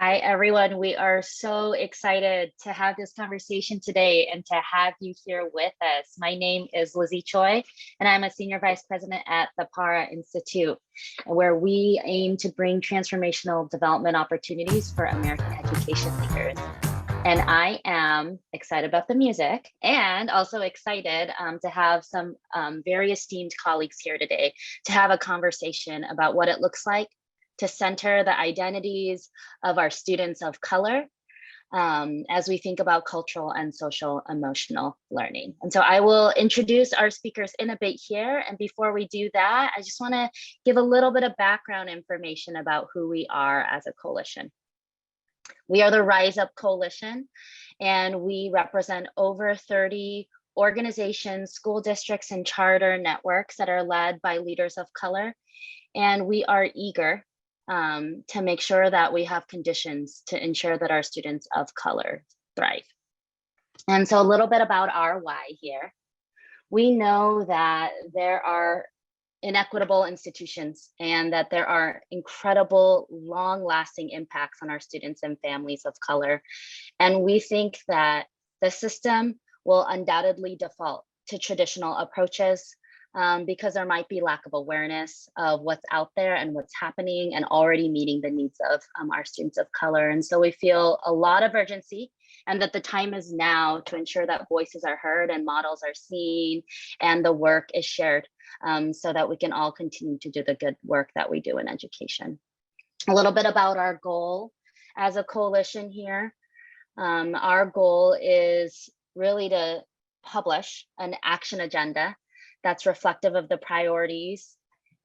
Hi, everyone. We are so excited to have this conversation today and to have you here with us. My name is Lizzie Choi, and I'm a Senior Vice President at the PARA Institute, where we aim to bring transformational development opportunities for American education leaders. And I am excited about the music and also excited to have some very esteemed colleagues here today to have a conversation about what it looks like to center the identities of our students of color as we think about cultural and social emotional learning. And so I will introduce our speakers in a bit here. And before we do that, I just want to give a little bit of background information about who we are as a coalition. We are the Rise Up Coalition, and we represent over 30 organizations, school districts, and charter networks that are led by leaders of color. And we are eager to make sure that we have conditions to ensure that our students of color thrive. And so a little bit about our why here. We know that there are inequitable institutions and that there are incredible long-lasting impacts on our students and families of color. And we think that the system will undoubtedly default to traditional approaches because there might be lack of awareness of what's out there and what's happening and already meeting the needs of our students of color. And so we feel a lot of urgency and that the time is now to ensure that voices are heard and models are seen and the work is shared so that we can all continue to do the good work that we do in education. A little bit about our goal as a coalition here. Our goal is really to publish an action agenda that's reflective of the priorities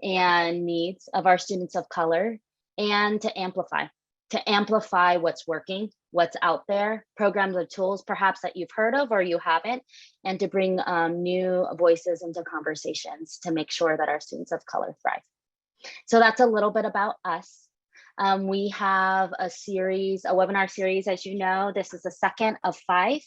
and needs of our students of color and to amplify what's working, what's out there, programs or tools perhaps that you've heard of or you haven't, and to bring new voices into conversations to make sure that our students of color thrive. So that's a little bit about us. We have a webinar series, as you know. This is the second of 5.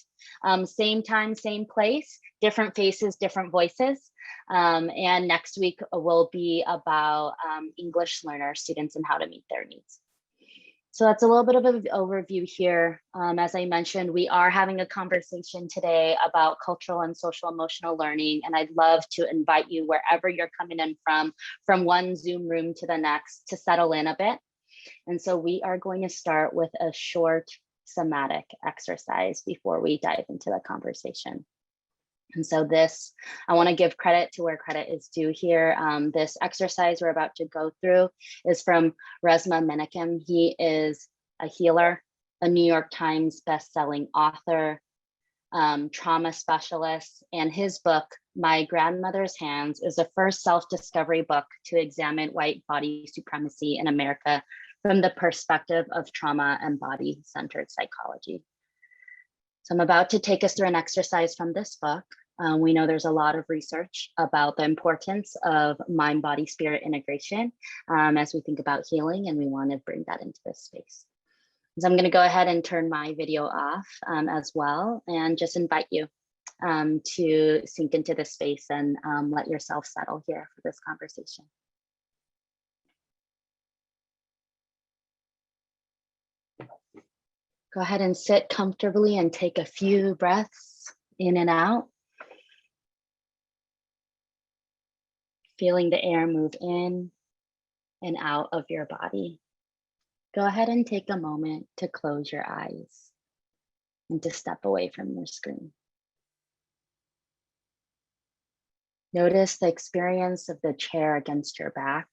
Same time, same place, different faces, different voices. And next week will be about English learner students and how to meet their needs. So that's a little bit of an overview here. As I mentioned, we are having a conversation today about cultural and social emotional learning, and I'd love to invite you wherever you're coming in from one Zoom room to the next, to settle in a bit. And so we are going to start with a short somatic exercise before we dive into the conversation. And so this, I want to give credit to where credit is due here. This exercise we're about to go through is from Resmaa Menakem. He is a healer, a New York Times bestselling author, trauma specialist, and his book, My Grandmother's Hands, is the first self-discovery book to examine white body supremacy in America from the perspective of trauma and body-centered psychology. So I'm about to take us through an exercise from this book. We know there's a lot of research about the importance of mind, body, spirit integration as we think about healing, and we want to bring that into this space. So I'm going to go ahead and turn my video off as well, and just invite you to sink into this space and let yourself settle here for this conversation. Go ahead and sit comfortably and take a few breaths in and out. Feeling the air move in and out of your body. Go ahead and take a moment to close your eyes and to step away from your screen. Notice the experience of the chair against your back.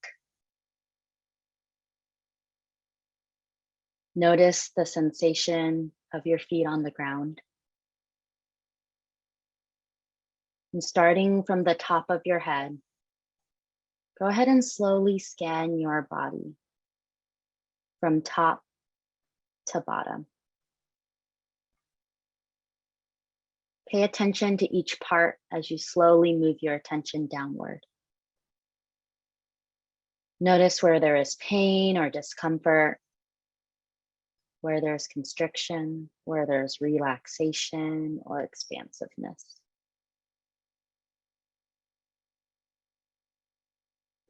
Notice the sensation of your feet on the ground. And starting from the top of your head, go ahead and slowly scan your body from top to bottom. Pay attention to each part as you slowly move your attention downward. Notice where there is pain or discomfort, where there's constriction, where there's relaxation or expansiveness.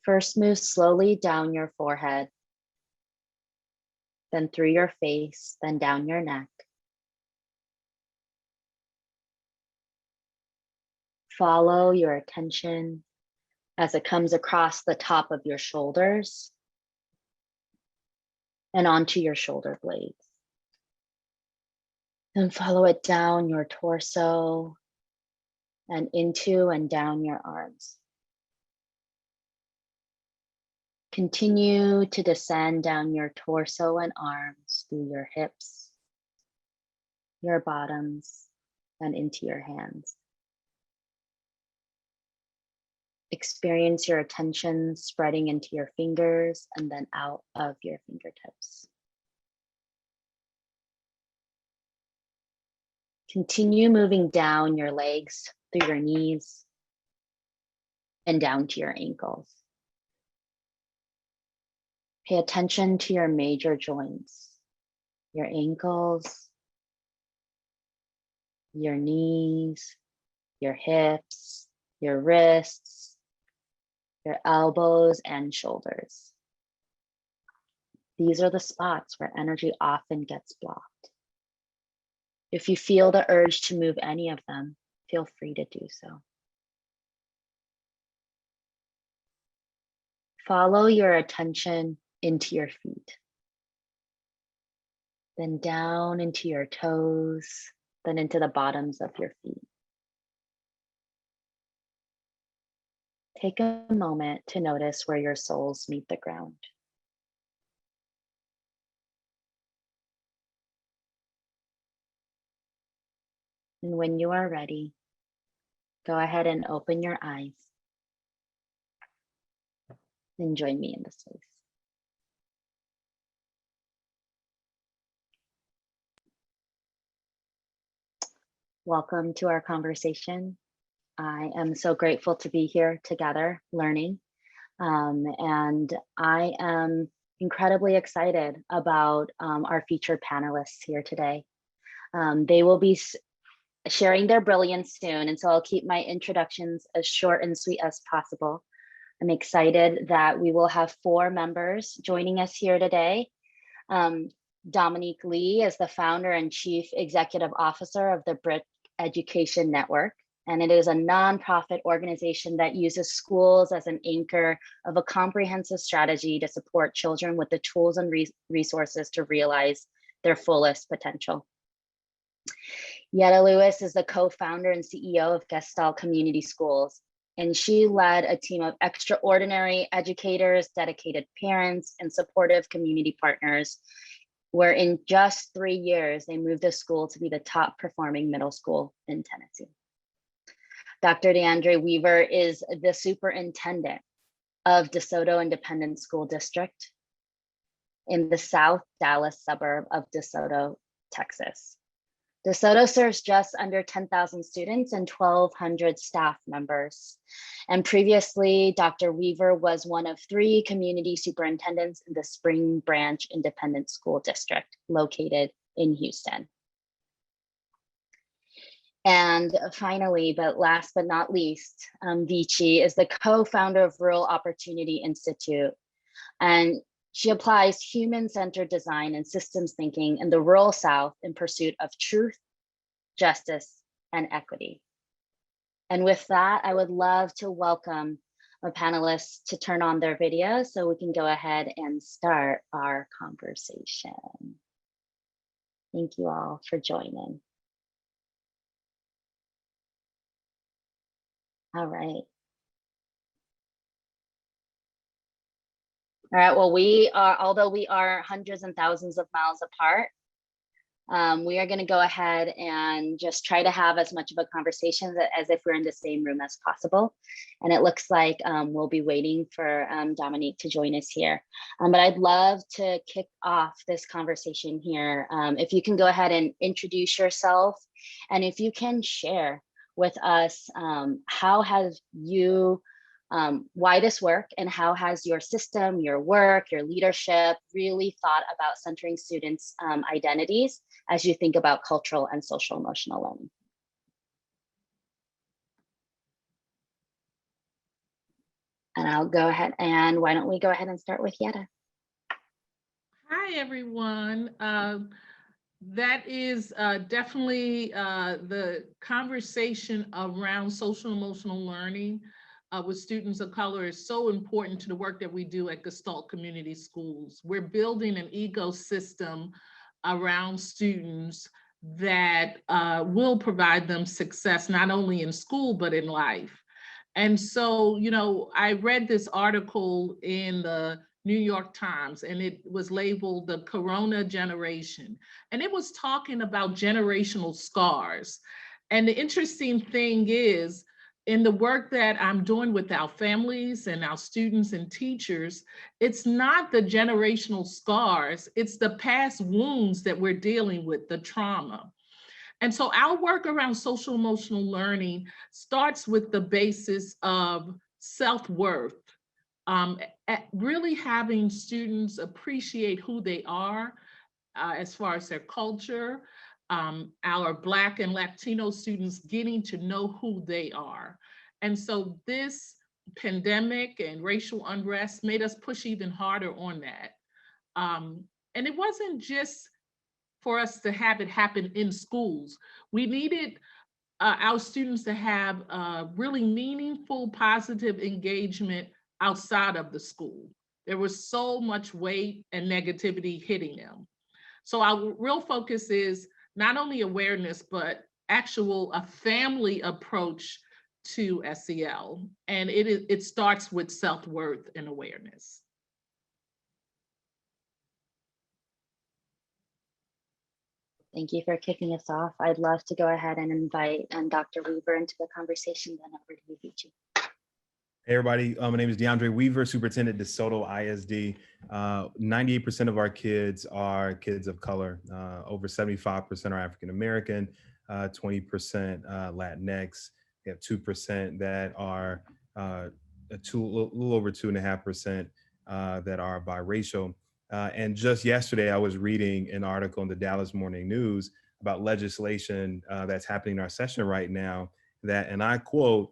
First, move slowly down your forehead, then through your face, then down your neck. Follow your attention as it comes across the top of your shoulders and onto your shoulder blades. Then follow it down your torso and into and down your arms. Continue to descend down your torso and arms through your hips, your bottoms, and into your hands. Experience your attention spreading into your fingers and then out of your fingertips. Continue moving down your legs through your knees and down to your ankles. Pay attention to your major joints, your ankles, your knees, your hips, your wrists, your elbows and shoulders. These are the spots where energy often gets blocked. If you feel the urge to move any of them, feel free to do so. Follow your attention into your feet, then down into your toes, then into the bottoms of your feet. Take a moment to notice where your soles meet the ground. And when you are ready, go ahead and open your eyes and join me in the space. Welcome to our conversation. I am so grateful to be here together learning. And I am incredibly excited about our featured panelists here today. They will be sharing their brilliance soon, and so I'll keep my introductions as short and sweet as possible. I'm excited that we will have 4 members joining us here today. Dominique Lee is the founder and chief executive officer of the BRIC Education Network, and it is a nonprofit organization that uses schools as an anchor of a comprehensive strategy to support children with the tools and resources to realize their fullest potential. Yetta Lewis is the co-founder and CEO of Gestalt Community Schools, and she led a team of extraordinary educators, dedicated parents, and supportive community partners, where in just 3 years, they moved the school to be the top performing middle school in Tennessee. Dr. DeAndre Weaver is the superintendent of DeSoto Independent School District in the South Dallas suburb of DeSoto, Texas. DeSoto serves just under 10,000 students and 1,200 staff members. And previously, Dr. Weaver was one of 3 community superintendents in the Spring Branch Independent School District located in Houston. And finally, but last but not least, Vici is the co-founder of Rural Opportunity Institute. And she applies human-centered design and systems thinking in the rural South in pursuit of truth, justice, and equity. And with that, I would love to welcome our panelists to turn on their videos so we can go ahead and start our conversation. Thank you all for joining. All right. All right, well, although we are hundreds and thousands of miles apart, we are going to go ahead and just try to have as much of a conversation as if we're in the same room as possible. And it looks like we'll be waiting for Dominique to join us here. But I'd love to kick off this conversation here. If you can go ahead and introduce yourself, and if you can share with us how have you why this work, and how has your system, your work, your leadership really thought about centering students' identities as you think about cultural and social emotional learning? And I'll go ahead and why don't we go ahead and start with Yetta? Hi, everyone. That is definitely the conversation around social emotional learning with students of color is so important to the work that we do at Gestalt Community Schools. We're building an ecosystem around students that will provide them success, not only in school, but in life. And so, I read this article in the New York Times, and it was labeled the Corona Generation. And it was talking about generational scars. And the interesting thing is, in the work that I'm doing with our families and our students and teachers, it's not the generational scars, it's the past wounds that we're dealing with, the trauma. And so our work around social emotional learning starts with the basis of self-worth, really having students appreciate who they are as far as their culture, our Black and Latino students getting to know who they are. And so this pandemic and racial unrest made us push even harder on that. And it wasn't just for us to have it happen in schools. We needed our students to have really meaningful, positive engagement outside of the school. There was so much weight and negativity hitting them. So our real focus is not only awareness, but actual a family approach to SEL. And it starts with self-worth and awareness. Thank you for kicking us off. I'd love to go ahead and invite Dr. Weaver into the conversation, then over to you, Vici. Hey everybody, my name is DeAndre Weaver, Superintendent DeSoto ISD. 98% of our kids are kids of color. Over 75% are African American, 20% Latinx. We have 2% that are a little over 2.5% that are biracial. And just yesterday, I was reading an article in the Dallas Morning News about legislation that's happening in our session right now. That, and I quote,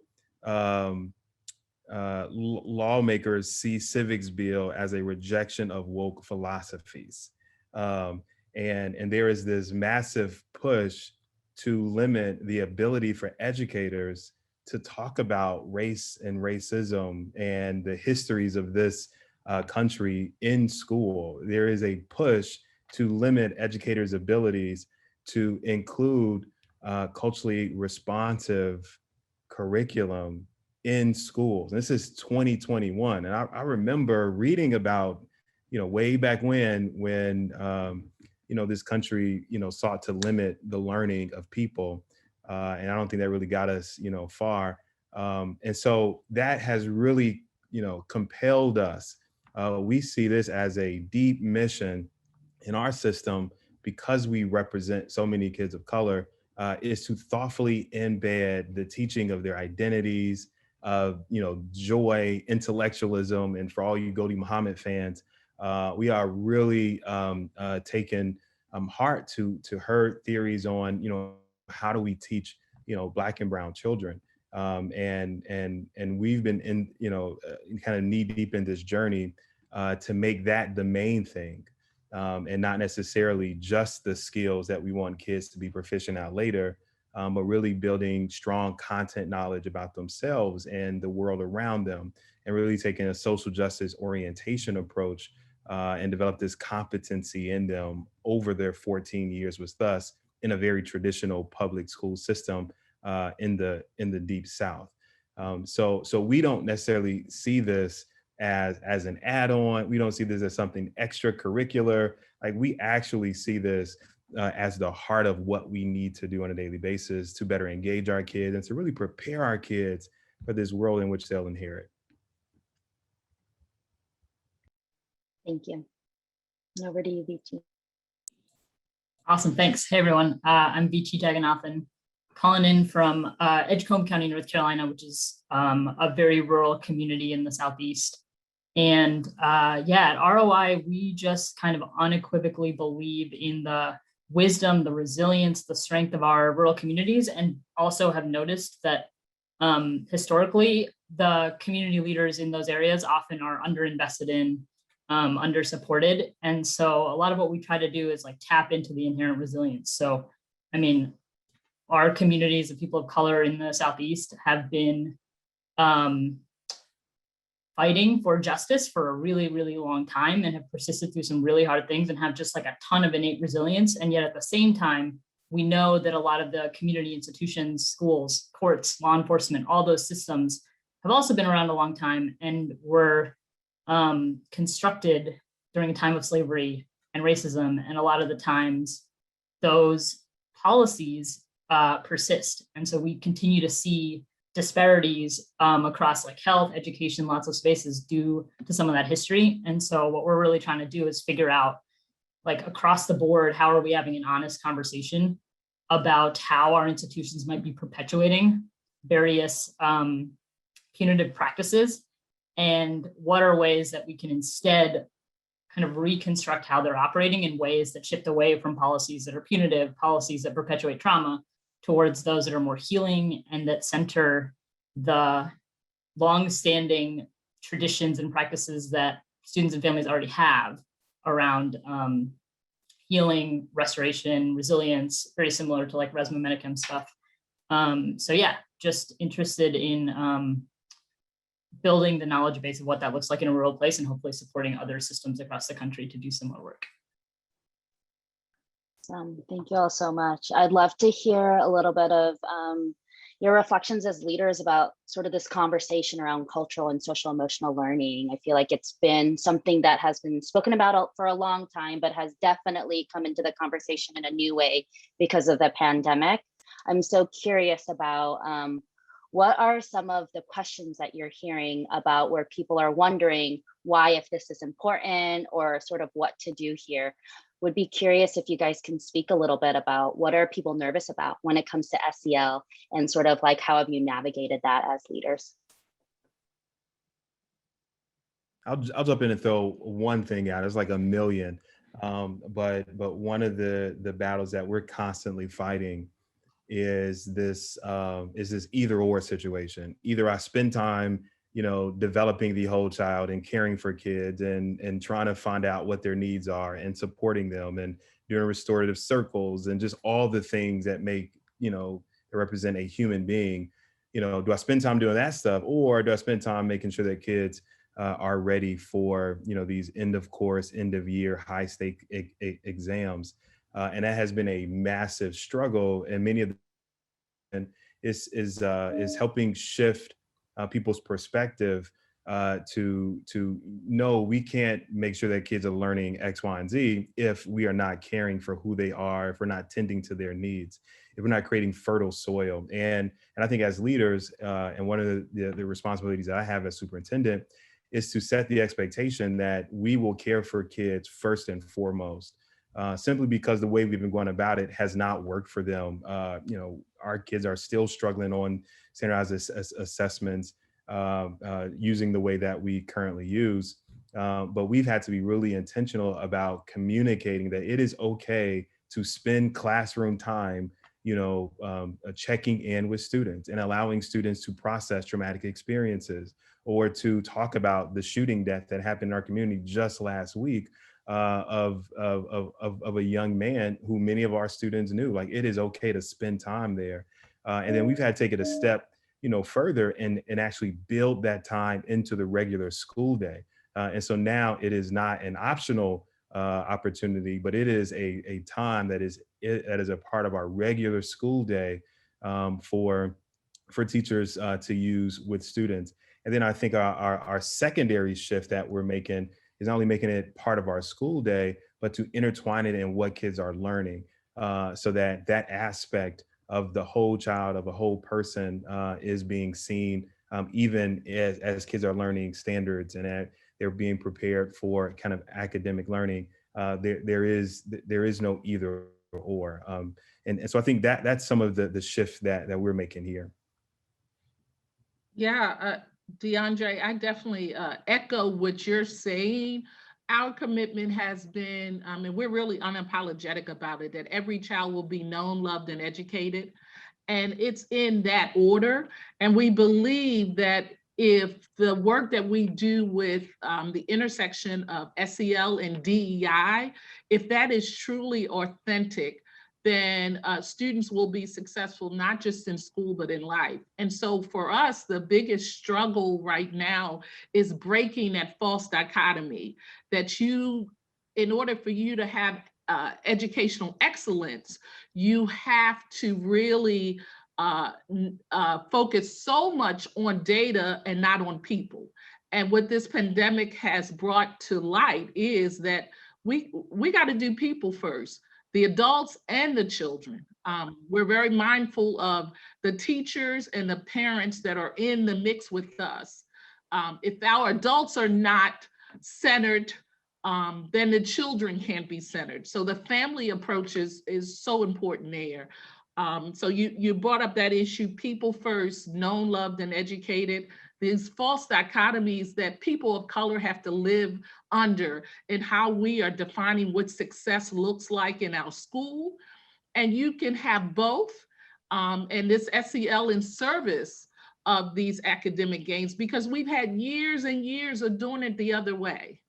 lawmakers see civics bill as a rejection of woke philosophies. And there is this massive push to limit the ability for educators to talk about race and racism and the histories of this country in school. There is a push to limit educators' abilities to include culturally responsive curriculum in schools. And this is 2021. And I remember reading about, way back when this country, sought to limit the learning of people. And I don't think that really got us, far. And so that has really, compelled us. We see this as a deep mission in our system because we represent so many kids of color, is to thoughtfully embed the teaching of their identities, of joy, intellectualism, and for all you Gholdy Muhammad fans, we are really taking heart to her theories on how do we teach Black and brown children, and we've been in kind of knee deep in this journey to make that the main thing. And not necessarily just the skills that we want kids to be proficient at later, but really building strong content knowledge about themselves and the world around them, and really taking a social justice orientation approach and develop this competency in them over their 14 years with us in a very traditional public school system in the Deep South. So we don't necessarily see this as an add-on. We don't see this as something extracurricular. Like, we actually see this as the heart of what we need to do on a daily basis to better engage our kids and to really prepare our kids for this world in which they'll inherit. Thank you. Over to you, Vici. Awesome, thanks. Hey everyone, I'm Vici Jagannathan, calling in from Edgecombe County, North Carolina, which is a very rural community in the Southeast. And at ROI, we just kind of unequivocally believe in the wisdom, the resilience, the strength of our rural communities, and also have noticed that historically, the community leaders in those areas often are underinvested in, under-supported. And so a lot of what we try to do is like tap into the inherent resilience. So, I mean, our communities of people of color in the Southeast have been fighting for justice for a really, really long time and have persisted through some really hard things and have just like a ton of innate resilience. And yet at the same time, we know that a lot of the community institutions, schools, courts, law enforcement, all those systems have also been around a long time and were constructed during a time of slavery and racism. And a lot of the times those policies persist. And so we continue to see disparities across like health, education, lots of spaces due to some of that history. And so what we're really trying to do is figure out like across the board, how are we having an honest conversation about how our institutions might be perpetuating various punitive practices, and what are ways that we can instead kind of reconstruct how they're operating in ways that shift away from policies that are punitive, policies that perpetuate trauma, towards those that are more healing and that center the long-standing traditions and practices that students and families already have around healing, restoration, resilience, very similar to like Resmaa Menakem stuff. So yeah, just interested in building the knowledge base of what that looks like in a rural place and hopefully supporting other systems across the country to do similar work. Thank you all so much. I'd love to hear a little bit of your reflections as leaders about sort of this conversation around cultural and social emotional learning. I feel like it's been something that has been spoken about for a long time, but has definitely come into the conversation in a new way because of the pandemic. I'm so curious about what are some of the questions that you're hearing about where people are wondering why, if this is important, or sort of what to do here. Would be curious if you guys can speak a little bit about what are people nervous about when it comes to SEL, and sort of like how have you navigated that as leaders? I'll jump in and throw one thing out. It's like a million, but one of the battles that we're constantly fighting is this either or situation. Either I spend time, developing the whole child and caring for kids and trying to find out what their needs are and supporting them and doing restorative circles and just all the things that make, that represent a human being. Do I spend time doing that stuff, or do I spend time making sure that kids are ready for, these end of course, end of year, high stake exams? And that has been a massive struggle. And many of them is helping shift people's perspective to know we can't make sure that kids are learning X, Y, and Z if we are not caring for who they are, if we're not tending to their needs, if we're not creating fertile soil. And I think as leaders, and one of the responsibilities that I have as superintendent is to set the expectation that we will care for kids first and foremost. Simply because the way we've been going about it has not worked for them. Our kids are still struggling on standardized assessments using the way that we currently use. But we've had to be really intentional about communicating that it is okay to spend classroom time, checking in with students and allowing students to process traumatic experiences, or to talk about the shooting death that happened in our community just last week. Of a young man who many of our students knew. Like, it is okay to spend time there. And then we've had to take it a step, further and actually build that time into the regular school day. And so now it is not an optional opportunity, but it is a time that is a part of our regular school day for teachers to use with students. And then I think our secondary shift that we're making is not only making it part of our school day, but to intertwine it in what kids are learning, so that aspect of the whole child, of a whole person, is being seen, even as kids are learning standards and they're being prepared for kind of academic learning. There is no either or, and so I think that's some of the shift that we're making here. Yeah. DeAndre, I definitely echo what you're saying. Our commitment has been, and we're really unapologetic about it, that every child will be known, loved, and educated. And it's in that order. And we believe that if the work that we do with the intersection of SEL and DEI, if that is truly authentic, then students will be successful, not just in school, but in life. And so for us, the biggest struggle right now is breaking that false dichotomy that in order for you to have educational excellence, you have to really focus so much on data and not on people. And what this pandemic has brought to light is that we got to do people first, the adults and the children. We're very mindful of the teachers and the parents that are in the mix with us. If our adults are not centered, then the children can't be centered. So the family approach is so important there. So you brought up that issue, people first, known, loved, and educated. These false dichotomies that people of color have to live under and how we are defining what success looks like in our school. And you can have both, and this SEL in service of these academic gains, because we've had years and years of doing it the other way.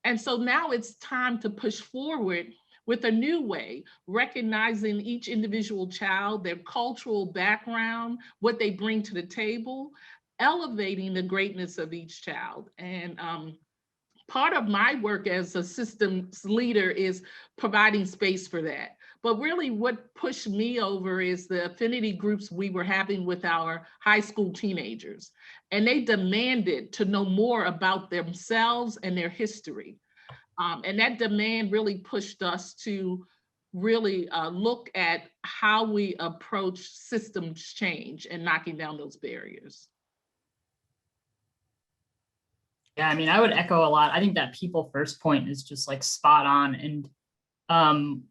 And so now it's time to push forward with a new way, recognizing each individual child, their cultural background, what they bring to the table, elevating the greatness of each child. And part of my work as a systems leader is providing space for that. But really what pushed me over is the affinity groups we were having with our high school teenagers. And they demanded to know more about themselves and their history. And that demand really pushed us to really look at how we approach systems change and knocking down those barriers. Yeah, I mean, I would echo a lot. I think that people first point is just like spot on. And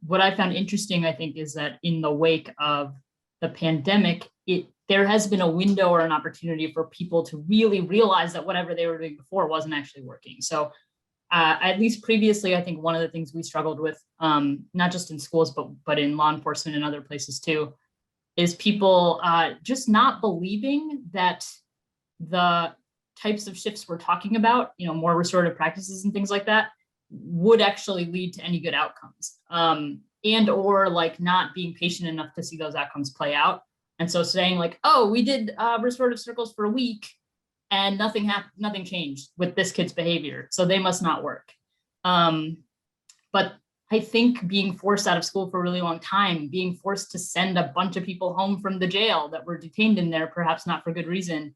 what I found interesting, I think, is that in the wake of the pandemic, there has been a window or an opportunity for people to really realize that whatever they were doing before wasn't actually working. So at least previously, I think one of the things we struggled with, not just in schools, but in law enforcement and other places too, is people just not believing that the types of shifts we're talking about, more restorative practices and things like that, would actually lead to any good outcomes, and or like not being patient enough to see those outcomes play out. And so saying like, oh, we did restorative circles for a week, and nothing changed with this kid's behavior, so they must not work. But I think being forced out of school for a really long time, being forced to send a bunch of people home from the jail that were detained in there, perhaps not for good reason,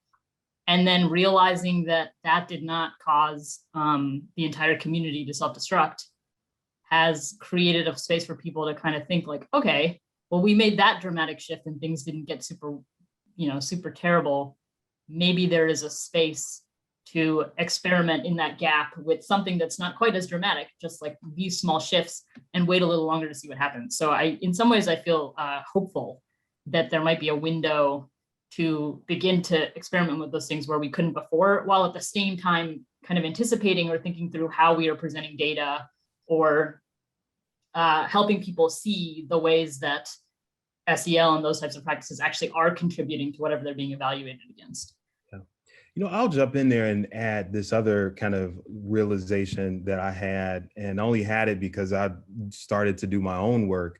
and then realizing that that did not cause the entire community to self-destruct, has created a space for people to kind of think like, okay, well, we made that dramatic shift and things didn't get super terrible. Maybe there is a space to experiment in that gap with something that's not quite as dramatic, just like these small shifts, and wait a little longer to see what happens. So in some ways, I feel hopeful that there might be a window to begin to experiment with those things where we couldn't before, while at the same time kind of anticipating or thinking through how we are presenting data, or helping people see the ways that SEL and those types of practices actually are contributing to whatever they're being evaluated against. I'll jump in there and add this other kind of realization that I had, and only had it because I started to do my own work.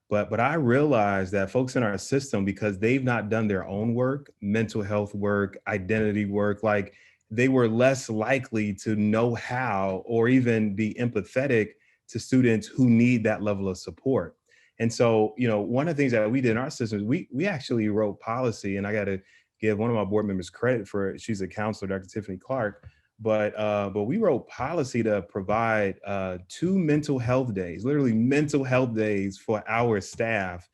But I realized that folks in our system, because they've not done their own work, mental health work, identity work, like they were less likely to know how or even be empathetic to students who need that level of support. And so, one of the things that we did in our system is we actually wrote policy, and I got to give one of my board members credit for it. She's a counselor, Dr. Tiffany Clark. But we wrote policy to provide 2 mental health days, literally mental health days for our staff,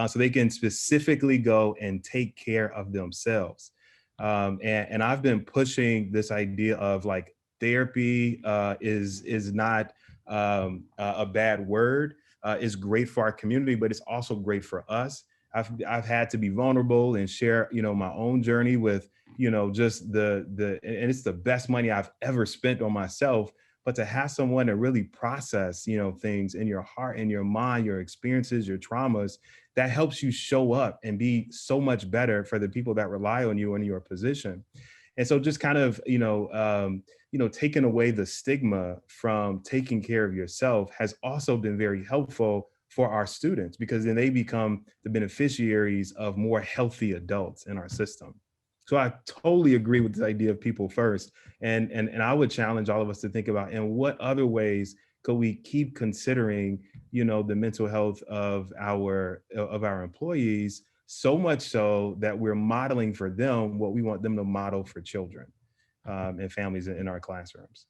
so they can specifically go and take care of themselves. And I've been pushing this idea of like therapy is not a bad word. It's great for our community, but it's also great for us. I've had to be vulnerable and share, my own journey with, just and it's the best money I've ever spent on myself. But to have someone to really process, things in your heart, in your mind, your experiences, your traumas, that helps you show up and be so much better for the people that rely on you in your position. And so just kind of, taking away the stigma from taking care of yourself has also been very helpful for our students, because then they become the beneficiaries of more healthy adults in our system. So I totally agree with this idea of people first. And I would challenge all of us to think about, in what other ways could we keep considering, the mental health of our employees, so much so that we're modeling for them what we want them to model for children and families in our classrooms.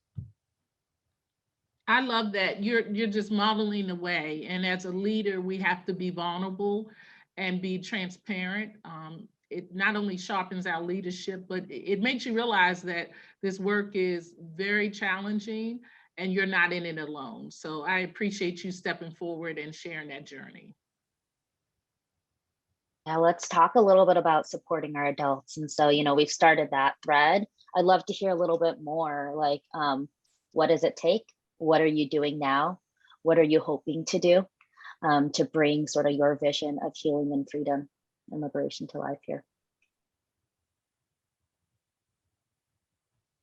I love that you're just modeling the way. And as a leader, we have to be vulnerable and be transparent. It not only sharpens our leadership, but it makes you realize that this work is very challenging and you're not in it alone. So I appreciate you stepping forward and sharing that journey. Now let's talk a little bit about supporting our adults. And so, we've started that thread. I'd love to hear a little bit more, like, what does it take? What are you doing now? What are you hoping to do to bring sort of your vision of healing and freedom and liberation to life here?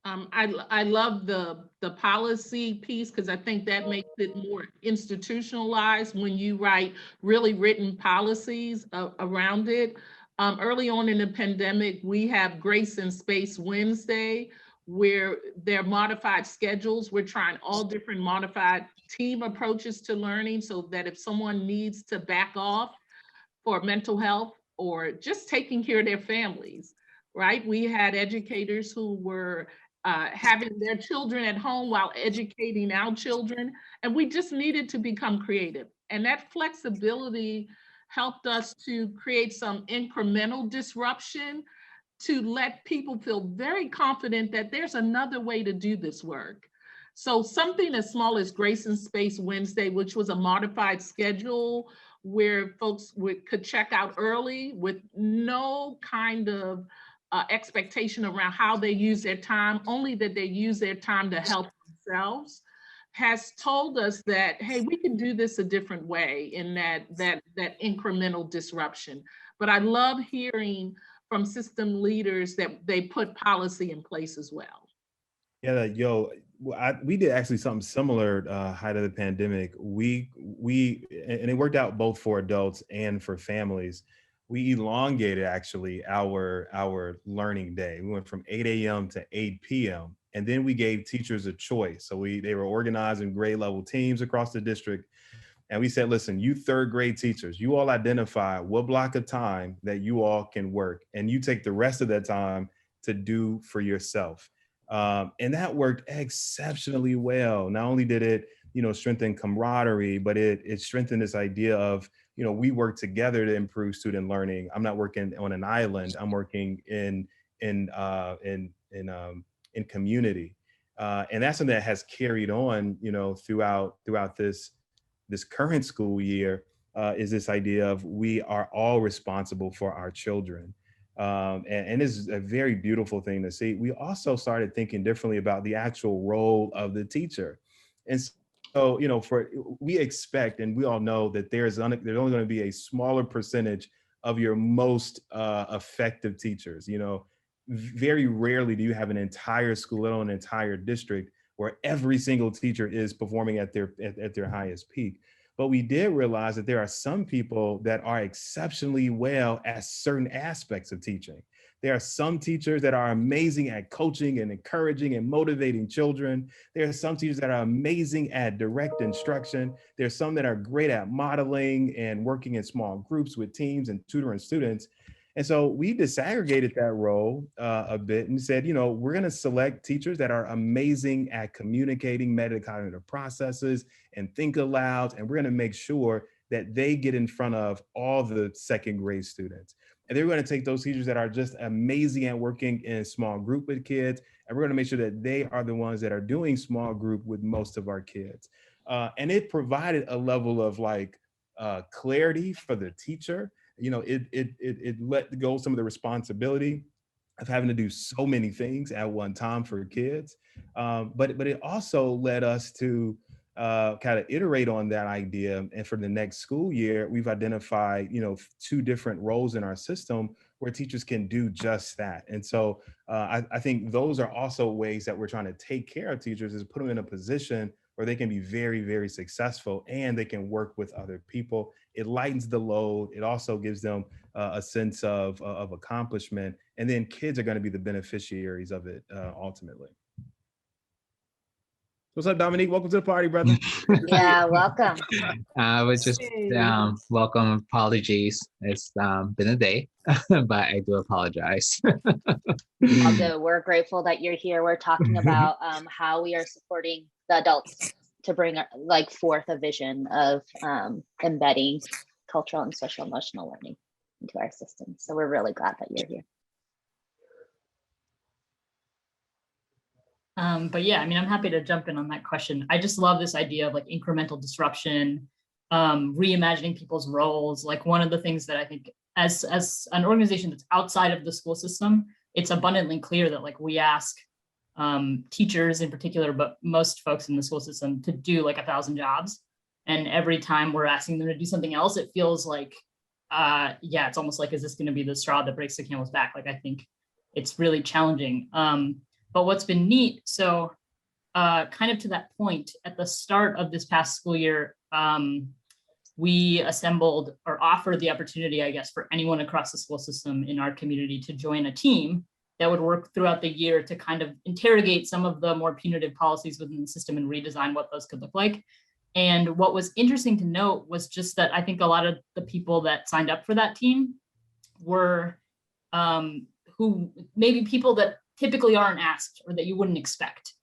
I love the policy piece, because I think that makes it more institutionalized when you write really written policies around it. Early on in the pandemic, we have Grace in Space Wednesday, where there are modified schedules. We're trying all different modified team approaches to learning, so that if someone needs to back off for mental health or just taking care of their families, right? We had educators who were having their children at home while educating our children, and we just needed to become creative. And that flexibility helped us to create some incremental disruption to let people feel very confident that there's another way to do this work. So something as small as Grace in Space Wednesday, which was a modified schedule where folks could check out early with no kind of expectation around how they use their time, only that they use their time to help themselves, has told us that, hey, we can do this a different way in that incremental disruption. But I love hearing from system leaders that they put policy in place as well. Yeah, we did actually something similar height of the pandemic. We and it worked out both for adults and for families. We elongated actually our learning day. We went from 8 a.m. to 8 p.m. And then we gave teachers a choice. So they were organized in grade level teams across the district. And we said, listen, you third grade teachers, you all identify what block of time that you all can work, and you take the rest of that time to do for yourself. And that worked exceptionally well. Not only did it, strengthen camaraderie, but it strengthened this idea of, we work together to improve student learning. I'm not working on an island. I'm working in community, and that's something that has carried on, throughout this current school year. Is this idea of we are all responsible for our children. And this is a very beautiful thing to see. We also started thinking differently about the actual role of the teacher. And so, we expect, and we all know that there's only going to be a smaller percentage of your most effective teachers. Very rarely do you have an entire school, let alone an entire district, where every single teacher is performing at their highest peak. But we did realize that there are some people that are exceptionally well at certain aspects of teaching. There are some teachers that are amazing at coaching and encouraging and motivating children. There are some teachers that are amazing at direct instruction. There's some that are great at modeling and working in small groups with teams and tutoring students. And so we disaggregated that role a bit and said, we're going to select teachers that are amazing at communicating metacognitive processes and think aloud. And we're going to make sure that they get in front of all the second grade students. And they're going to take those teachers that are just amazing at working in a small group with kids. And we're going to make sure that they are the ones that are doing small group with most of our kids. And it provided a level of clarity for the teacher. It let go some of the responsibility of having to do so many things at one time for kids. But it also led us to kind of iterate on that idea. And for the next school year, we've identified, 2 different roles in our system where teachers can do just that. And so I think those are also ways that we're trying to take care of teachers, is put them in a position where they can be very, very successful and they can work with other people. It lightens the load. It also gives them a sense of accomplishment. And then kids are going to be the beneficiaries of it ultimately. What's up, Dominique? Welcome to the party, brother. Yeah, welcome. I would just welcome apologies. It's been a day, but I do apologize. All good. We're grateful that you're here. We're talking about how we are supporting the adults to bring forth a vision of embedding cultural and social emotional learning into our system. So we're really glad that you're here. But yeah, I mean, I'm happy to jump in on that question. I just love this idea of like incremental disruption, reimagining people's roles. Like one of the things that I think as an organization that's outside of the school system, it's abundantly clear that like we ask teachers in particular, but most folks in the school system to do like 1,000 jobs. And every time we're asking them to do something else, it feels like, yeah, it's almost like, is this going to be the straw that breaks the camel's back? Like, I think it's really challenging. But what's been neat, so kind of to that point, at the start of this past school year, we assembled or offered the opportunity, I guess, for anyone across the school system in our community to join a team that would work throughout the year to kind of interrogate some of the more punitive policies within the system and redesign what those could look like. And what was interesting to note was just that I think a lot of the people that signed up for that team were who maybe people that typically aren't asked or that you wouldn't expect.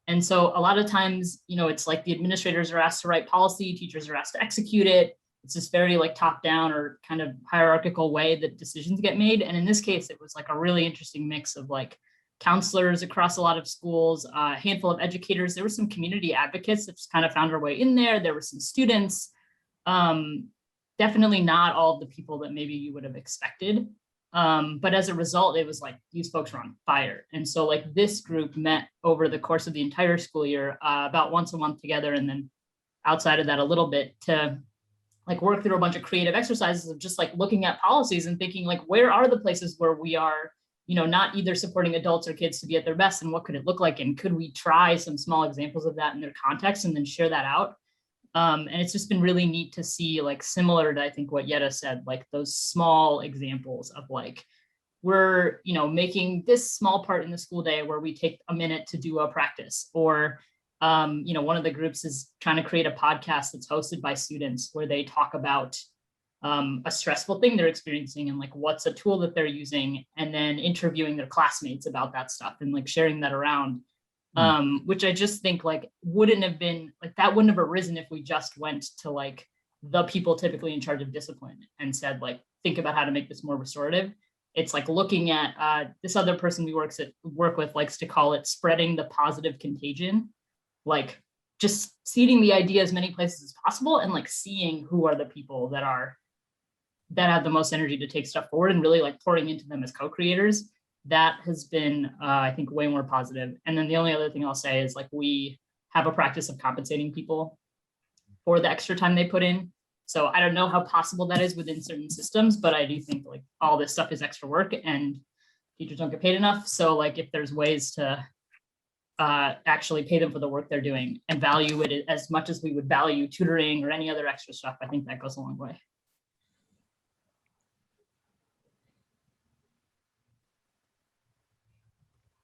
And so a lot of times, it's like the administrators are asked to write policy, teachers are asked to execute it. It's this very like top down or kind of hierarchical way that decisions get made. And in this case, it was like a really interesting mix of like counselors across a lot of schools, a handful of educators. There were some community advocates that just kind of found their way in there. There were some students, definitely not all of the people that maybe you would have expected. But as a result, it was like these folks were on fire. And so like this group met over the course of the entire school year, about once a month together. And then outside of that a little bit to like work through a bunch of creative exercises of just like looking at policies and thinking like, where are the places where we are, not either supporting adults or kids to be at their best, and what could it look like? And could we try some small examples of that in their context and then share that out? And it's just been really neat to see, like, similar to, I think, what Yetta said, like those small examples of like, we're, making this small part in the school day where we take a minute to do a practice, or, one of the groups is trying to create a podcast that's hosted by students where they talk about a stressful thing they're experiencing and like what's a tool that they're using, and then interviewing their classmates about that stuff and like sharing that around. Which I just think like wouldn't have been like, that wouldn't have arisen if we just went to like the people typically in charge of discipline and said like, think about how to make this more restorative. It's like looking at this other person we work with likes to call it spreading the positive contagion, like just seeding the idea as many places as possible and like seeing who are the people that have the most energy to take stuff forward and really like pouring into them as co-creators. That has been, I think, way more positive. And then the only other thing I'll say is like, we have a practice of compensating people for the extra time they put in. So I don't know how possible that is within certain systems, but I do think like all this stuff is extra work and teachers don't get paid enough. So like if there's ways to actually pay them for the work they're doing and value it as much as we would value tutoring or any other extra stuff, I think that goes a long way.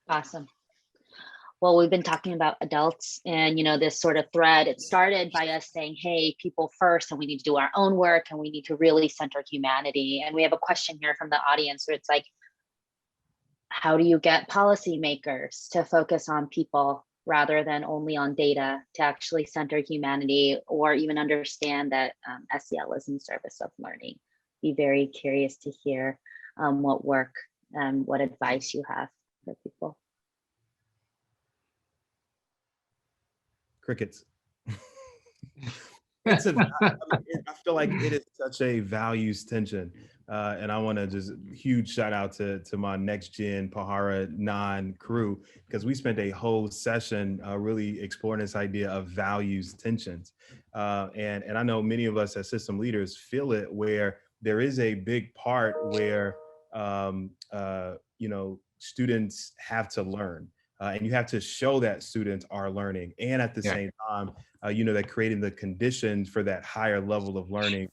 Awesome. Well, we've been talking about adults and, this sort of thread, it started by us saying, hey, people first, and we need to do our own work and we need to really center humanity. And we have a question here from the audience where it's like, how do you get policymakers to focus on people rather than only on data, to actually center humanity, or even understand that SEL is in service of learning? Be very curious to hear what work and what advice you have for people. Crickets. I feel like it is such a values tension. And I want to just huge shout out to my next gen Pahara non crew, because we spent a whole session really exploring this idea of values tensions. And I know many of us as system leaders feel it, where there is a big part where students have to learn. And you have to show that students are learning, and at the Yeah. same time, that creating the conditions for that higher level of learning,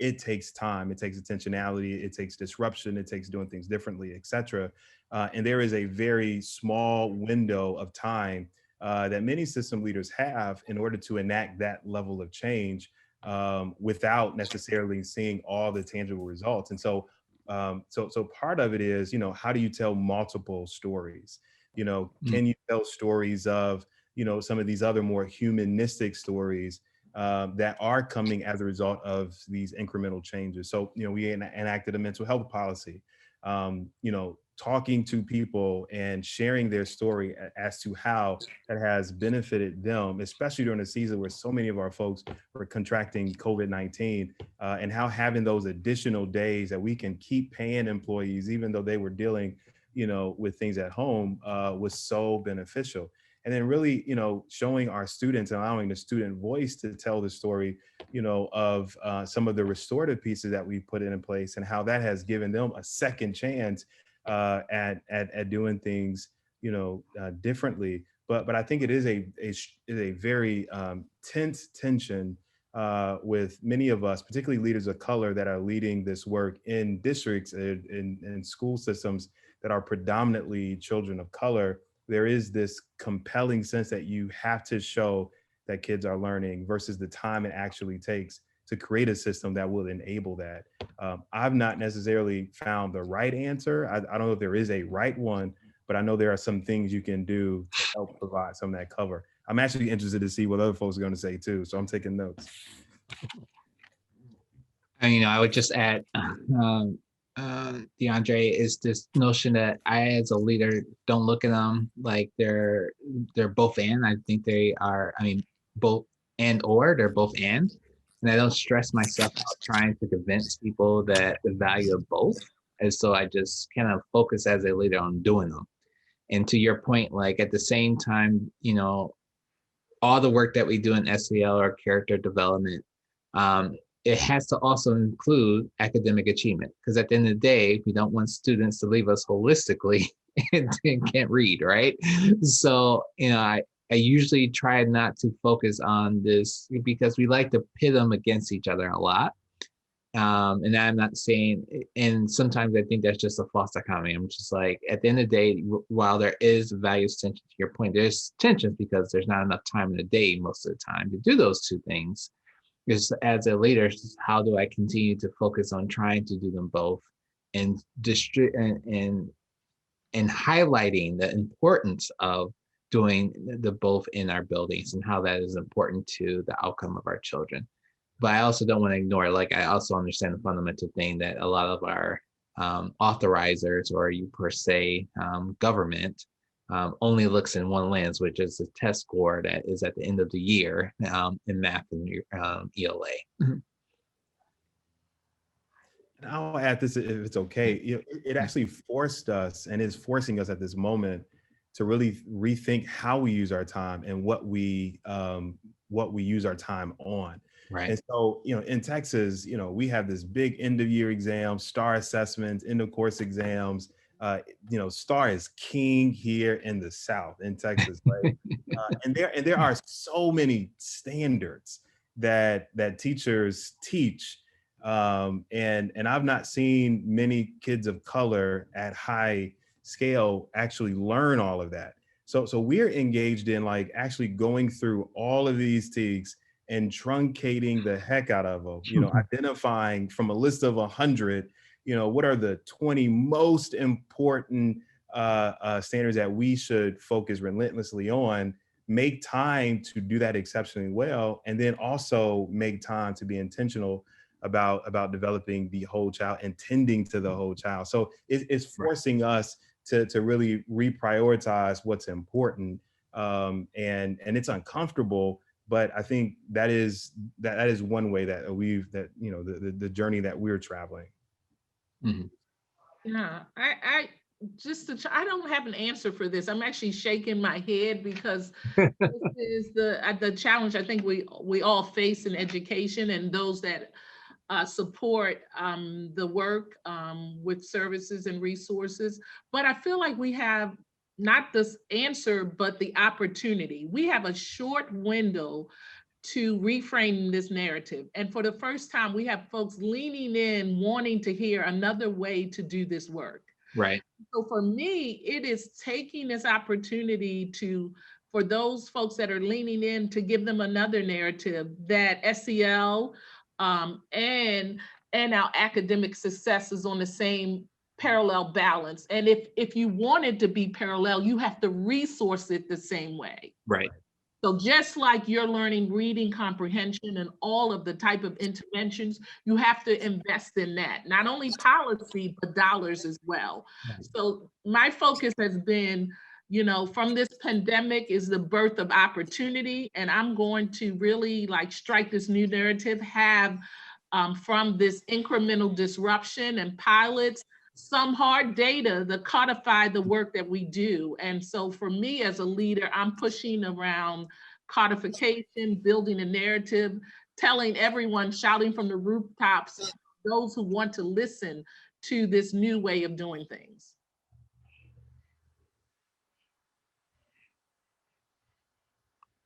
it takes time, it takes intentionality, it takes disruption, it takes doing things differently, etc. And there is a very small window of time that many system leaders have in order to enact that level of change without necessarily seeing all the tangible results. And so part of it is, how do you tell multiple stories? Can you tell stories of, some of these other more humanistic stories that are coming as a result of these incremental changes? So, we enacted a mental health policy, talking to people and sharing their story as to how that has benefited them, especially during a season where so many of our folks were contracting COVID-19, and how having those additional days that we can keep paying employees, even though they were dealing, with things at home, was so beneficial. And then really, showing our students and allowing the student voice to tell the story, of some of the restorative pieces that we put in place, and how that has given them a second chance at doing things, differently. But I think it is a very tense tension with many of us, particularly leaders of color, that are leading this work in districts and in school systems that are predominantly children of color. There is this compelling sense that you have to show that kids are learning versus the time it actually takes to create a system that will enable that. I've not necessarily found the right answer. I don't know if there is a right one, but I know there are some things you can do to help provide some of that cover. I'm actually interested to see what other folks are going to say too, so I'm taking notes. And I would just add, DeAndre, is this notion that I, as a leader, don't look at them like they're both and. I think they are. Both and or they're both and I don't stress myself out trying to convince people that the value of both. And so I just kind of focus as a leader on doing them. And to your point, like at the same time, all the work that we do in SEL or character development, it has to also include academic achievement, because at the end of the day, we don't want students to leave us holistically and can't read, right? So, I usually try not to focus on this because we like to pit them against each other a lot. And I'm not saying, and sometimes I think that's just a false dichotomy. I'm just like, at the end of the day, while there is values tension, to your point, there's tensions because there's not enough time in the day most of the time to do those two things. Because as a leader, how do I continue to focus on trying to do them both and and highlighting the importance of doing the both in our buildings and how that is important to the outcome of our children. But I also don't want to ignore, like, I also understand the fundamental thing that a lot of our authorizers, or you per se, government, only looks in one lens, which is the test score that is at the end of the year in math and ELA. And I'll add this, if it's okay. It actually forced us, and is forcing us at this moment, to really rethink how we use our time and what we use our time on. Right. And so, in Texas, we have this big end of year exam, STAR assessments, end of course exams. STAR is king here in the South, in Texas, right? and there are so many standards that teachers teach. And I've not seen many kids of color at high scale actually learn all of that. So we're engaged in, like, actually going through all of these TEKS and truncating the heck out of them, identifying from a list of 100, what are the 20 most important standards that we should focus relentlessly on, make time to do that exceptionally well, and then also make time to be intentional about developing the whole child and tending to the whole child. So it's forcing us to really reprioritize what's important, and it's uncomfortable. But I think that is one way that the journey that we're traveling. Mhm. Yeah, I just I don't have an answer for this. I'm actually shaking my head because this is the challenge I think we all face in education, and those that support the work with services and resources. But I feel like we have not this answer, but the opportunity. We have a short window to reframe this narrative. And for the first time, we have folks leaning in, wanting to hear another way to do this work. Right. So for me, it is taking this opportunity to, for those folks that are leaning in, to give them another narrative that SEL and our academic success is on the same parallel balance. And if you want it to be parallel, you have to resource it the same way. Right. So just like you're learning reading comprehension and all of the type of interventions, you have to invest in that, not only policy, but dollars as well. So my focus has been, from this pandemic is the birth of opportunity. And I'm going to really like strike this new narrative, have from this incremental disruption and pilots, some hard data to codify the work that we do. And so for me as a leader, I'm pushing around codification, building a narrative, telling everyone, shouting from the rooftops, those who want to listen to this new way of doing things.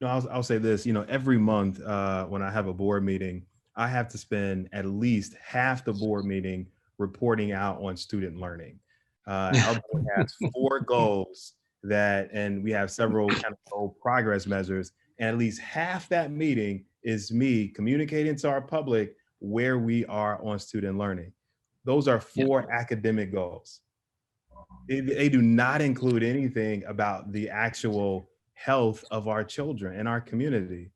No, I'll say this, every month when I have a board meeting, I have to spend at least half the board meeting reporting out on student learning. Our board has 4 goals and we have several kind of goal progress measures. And at least half that meeting is me communicating to our public where we are on student learning. Those are 4 academic goals. They do not include anything about the actual health of our children and our community.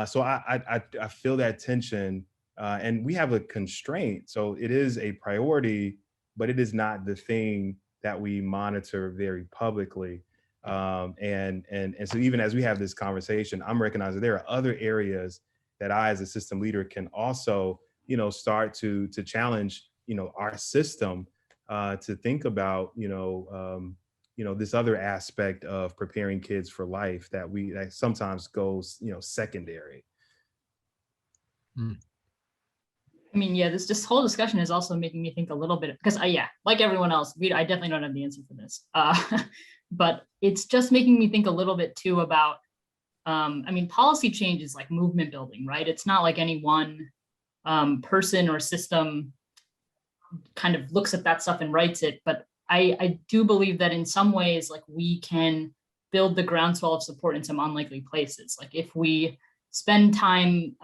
So I feel that tension, and we have a constraint. So it is a priority, but it is not the thing that we monitor very publicly. And so even as we have this conversation, I'm recognizing there are other areas that I, as a system leader, can also, start to challenge, our system to think about, this other aspect of preparing kids for life that sometimes goes, secondary. I mean, yeah, this whole discussion is also making me think a little bit, because like everyone else, I definitely don't have the answer for this. But it's just making me think a little bit too about, policy change is like movement building, right? It's not like any one person or system kind of looks at that stuff and writes it. But I do believe that in some ways, like we can build the groundswell of support in some unlikely places. Like if we spend time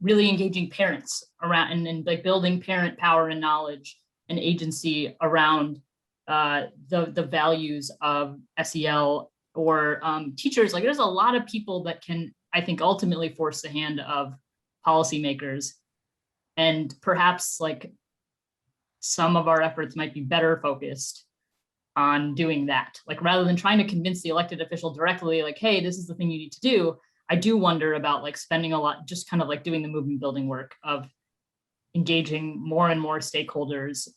really engaging parents around and like building parent power and knowledge and agency around the values of SEL or teachers, like there's a lot of people that can, I think, ultimately force the hand of policymakers. And perhaps like some of our efforts might be better focused on doing that. Like rather than trying to convince the elected official directly, like, hey, this is the thing you need to do. I do wonder about like spending a lot, just kind of like doing the movement building work of engaging more and more stakeholders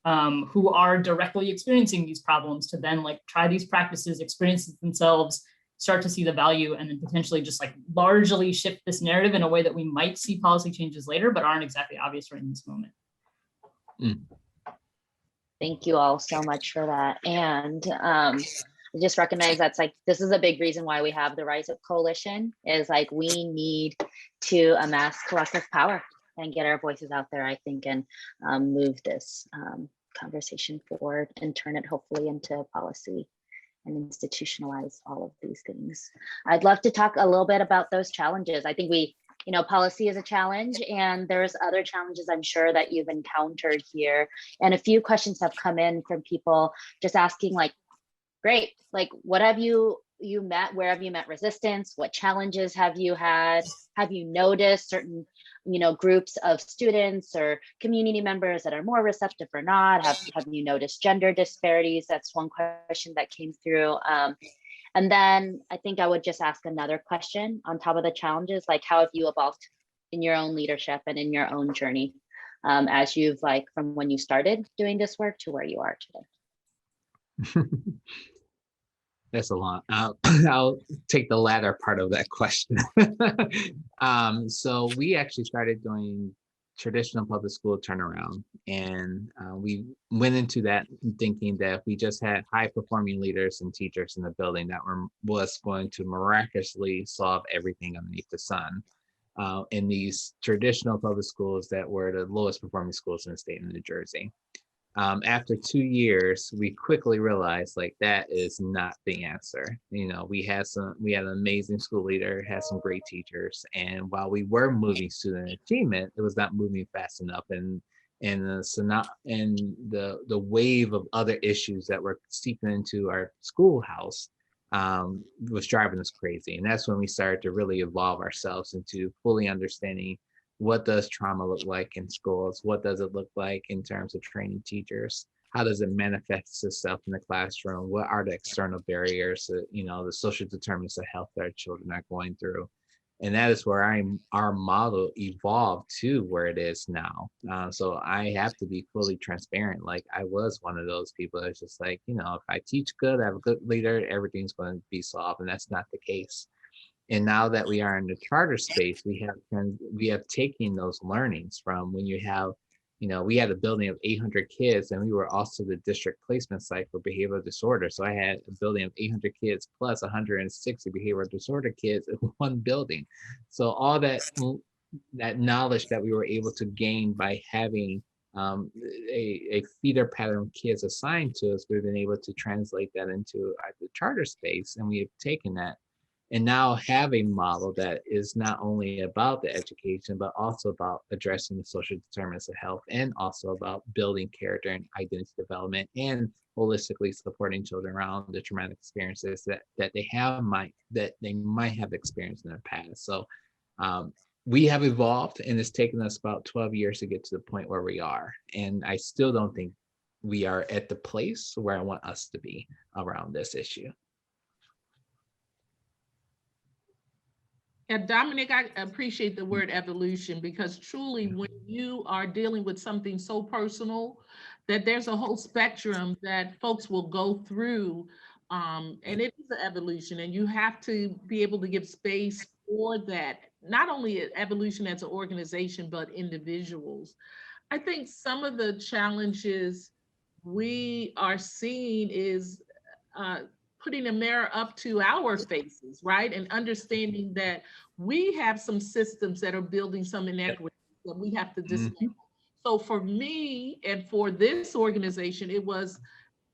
who are directly experiencing these problems to then like try these practices, experience it themselves, start to see the value, and then potentially just like largely shift this narrative in a way that we might see policy changes later, but aren't exactly obvious right in this moment. Thank you all so much for that. And I just recognize that's like, this is a big reason why we have the Rise Up Coalition, is like, we need to amass collective power and get our voices out there, I think, and move this conversation forward and turn it hopefully into policy and institutionalize all of these things. I'd love to talk a little bit about those challenges. I think policy is a challenge, and there's other challenges I'm sure that you've encountered here. And a few questions have come in from people just asking like, great, like what have you met? Where have you met resistance? What challenges have you had? Have you noticed certain, groups of students or community members that are more receptive or not? Have you noticed gender disparities? That's one question that came through. And then I think I would just ask another question on top of the challenges, like how have you evolved in your own leadership and in your own journey as you've like from when you started doing this work to where you are today? That's a lot. I'll take the latter part of that question. So we actually started doing traditional public school turnaround, and we went into that thinking that if we just had high performing leaders and teachers in the building, that was going to miraculously solve everything underneath the sun. In these traditional public schools that were the lowest performing schools in the state of New Jersey. After 2 years, we quickly realized like that is not the answer. You know, we had an amazing school leader, had some great teachers, and while we were moving student achievement, it was not moving fast enough. And the wave of other issues that were seeping into our schoolhouse was driving us crazy. And that's when we started to really evolve ourselves into fully understanding what does trauma look like in schools? What does it look like in terms of training teachers? How does it manifest itself in the classroom? What are the external barriers, the social determinants of health that our children are going through? And that is where our model evolved to where it is now. So I have to be fully transparent. Like I was one of those people that's just like, if I teach good, I have a good leader, everything's going to be solved. And that's not the case. And now that we are in the charter space, we have taken those learnings from when you have, we had a building of 800 kids, and we were also the district placement site for behavioral disorder. So I had a building of 800 kids plus 160 behavioral disorder kids in one building. So all that knowledge that we were able to gain by having a feeder pattern of kids assigned to us, we've been able to translate that into the charter space, and we have taken that and now have a model that is not only about the education, but also about addressing the social determinants of health, and also about building character and identity development, and holistically supporting children around the traumatic experiences that they might have experienced in their past. So we have evolved, and it's taken us about 12 years to get to the point where we are. And I still don't think we are at the place where I want us to be around this issue. Yeah, Dominic, I appreciate the word evolution, because truly when you are dealing with something so personal, that there's a whole spectrum that folks will go through, and it is an evolution, and you have to be able to give space for that, not only evolution as an organization, but individuals. I think some of the challenges we are seeing is putting a mirror up to our faces, right? And understanding that we have some systems that are building some inequities that we have to dismantle. So for me and for this organization, it was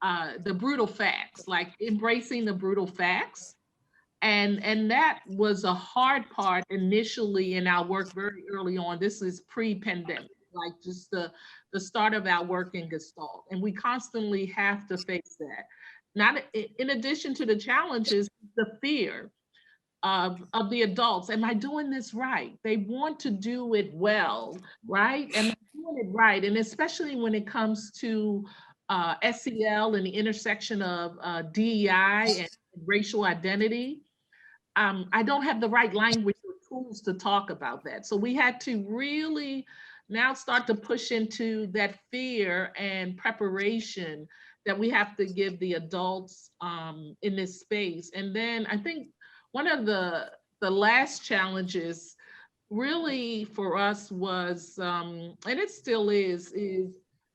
the brutal facts, like embracing the brutal facts. And that was a hard part initially in our work very early on. This is pre-pandemic, like just the start of our work in Gestalt. And we constantly have to face that. Not in addition to the challenges, the fear of the adults. Am I doing this right? They want to do it well, right? Am I doing it right? And especially when it comes to SEL and the intersection of DEI and racial identity, I don't have the right language or tools to talk about that. So we had to really now start to push into that fear and preparation that we have to give the adults in this space. And then I think one of the last challenges really for us was, and it still is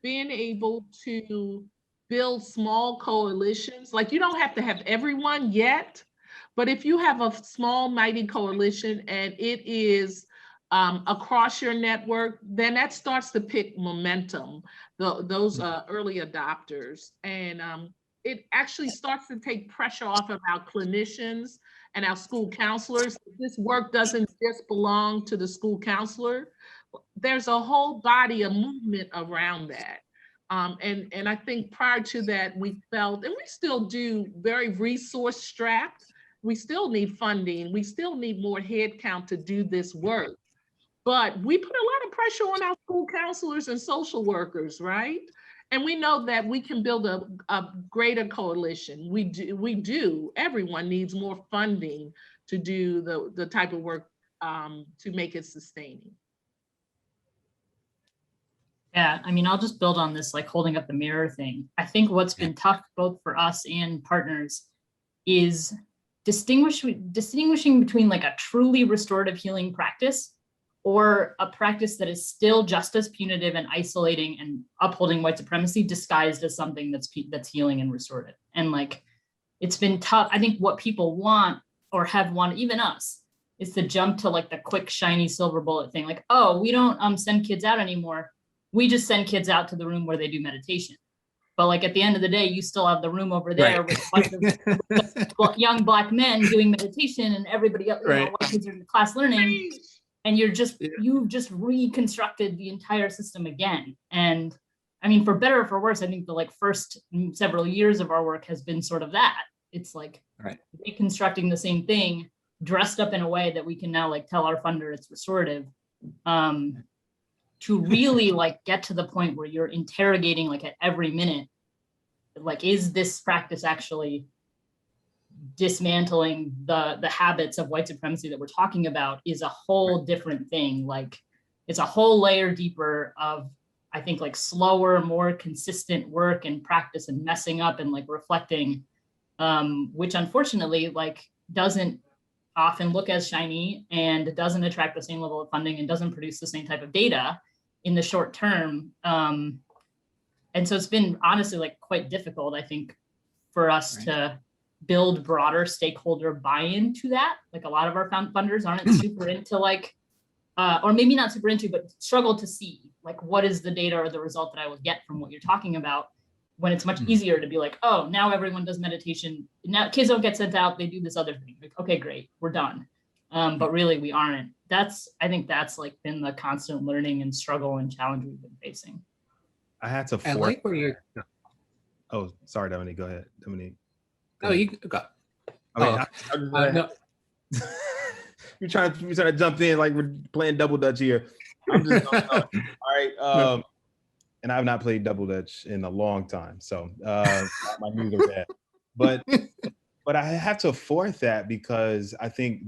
being able to build small coalitions. Like you don't have to have everyone yet, but if you have a small, mighty coalition and it is across your network, then that starts to pick momentum, those early adopters. And it actually starts to take pressure off of our clinicians and our school counselors. This work doesn't just belong to the school counselor. There's a whole body of movement around that. And I think prior to that, we felt, and we still do, very resource strapped. We still need funding. We still need more headcount to do this work. But we put a lot of pressure on our school counselors and social workers, right? And we know that we can build a greater coalition. We do. Everyone needs more funding to do the type of work to make it sustaining. Yeah, I mean, I'll just build on this, like holding up the mirror thing. I think what's been tough both for us and partners is distinguishing between like a truly restorative healing practice or a practice that is still just as punitive and isolating and upholding white supremacy disguised as something that's healing and restorative. And like, it's been tough. I think what people want or have wanted, even us, is to jump to like the quick, shiny silver bullet thing. Like, oh, we don't send kids out anymore. We just send kids out to the room where they do meditation. But like at the end of the day, you still have the room over there with a bunch of young Black men doing meditation and everybody else, white kids are in class learning. And you've just reconstructed the entire system again. And I mean, for better or for worse, I think the like first several years of our work has been sort of that. It's like reconstructing the same thing, dressed up in a way that we can now like tell our funder it's restorative. To really like get to the point where you're interrogating like at every minute, like, is this practice actually dismantling the habits of white supremacy that we're talking about is a whole different thing. Like it's a whole layer deeper of, I think, like slower, more consistent work and practice and messing up and like reflecting, which unfortunately like doesn't often look as shiny and doesn't attract the same level of funding and doesn't produce the same type of data in the short term. And so it's been honestly like quite difficult, I think, for us to build broader stakeholder buy-in to that. Like a lot of our funders aren't super into like, or maybe not super into, but struggle to see like, what is the data or the result that I will get from what you're talking about, when it's much easier to be like, oh, now everyone does meditation. Now kids don't get sent out, they do this other thing. Like, okay, great, we're done. But really we aren't. I think that's like been the constant learning and struggle and challenge we've been facing. I had to I like where you're. Oh, sorry, Dominique, go ahead. Dominique. No, you go. Okay, No. You're trying to jump in like we're playing double dutch here. I'm just all right. And I've not played double dutch in a long time, so my knees are bad. But I have to fourth that because I think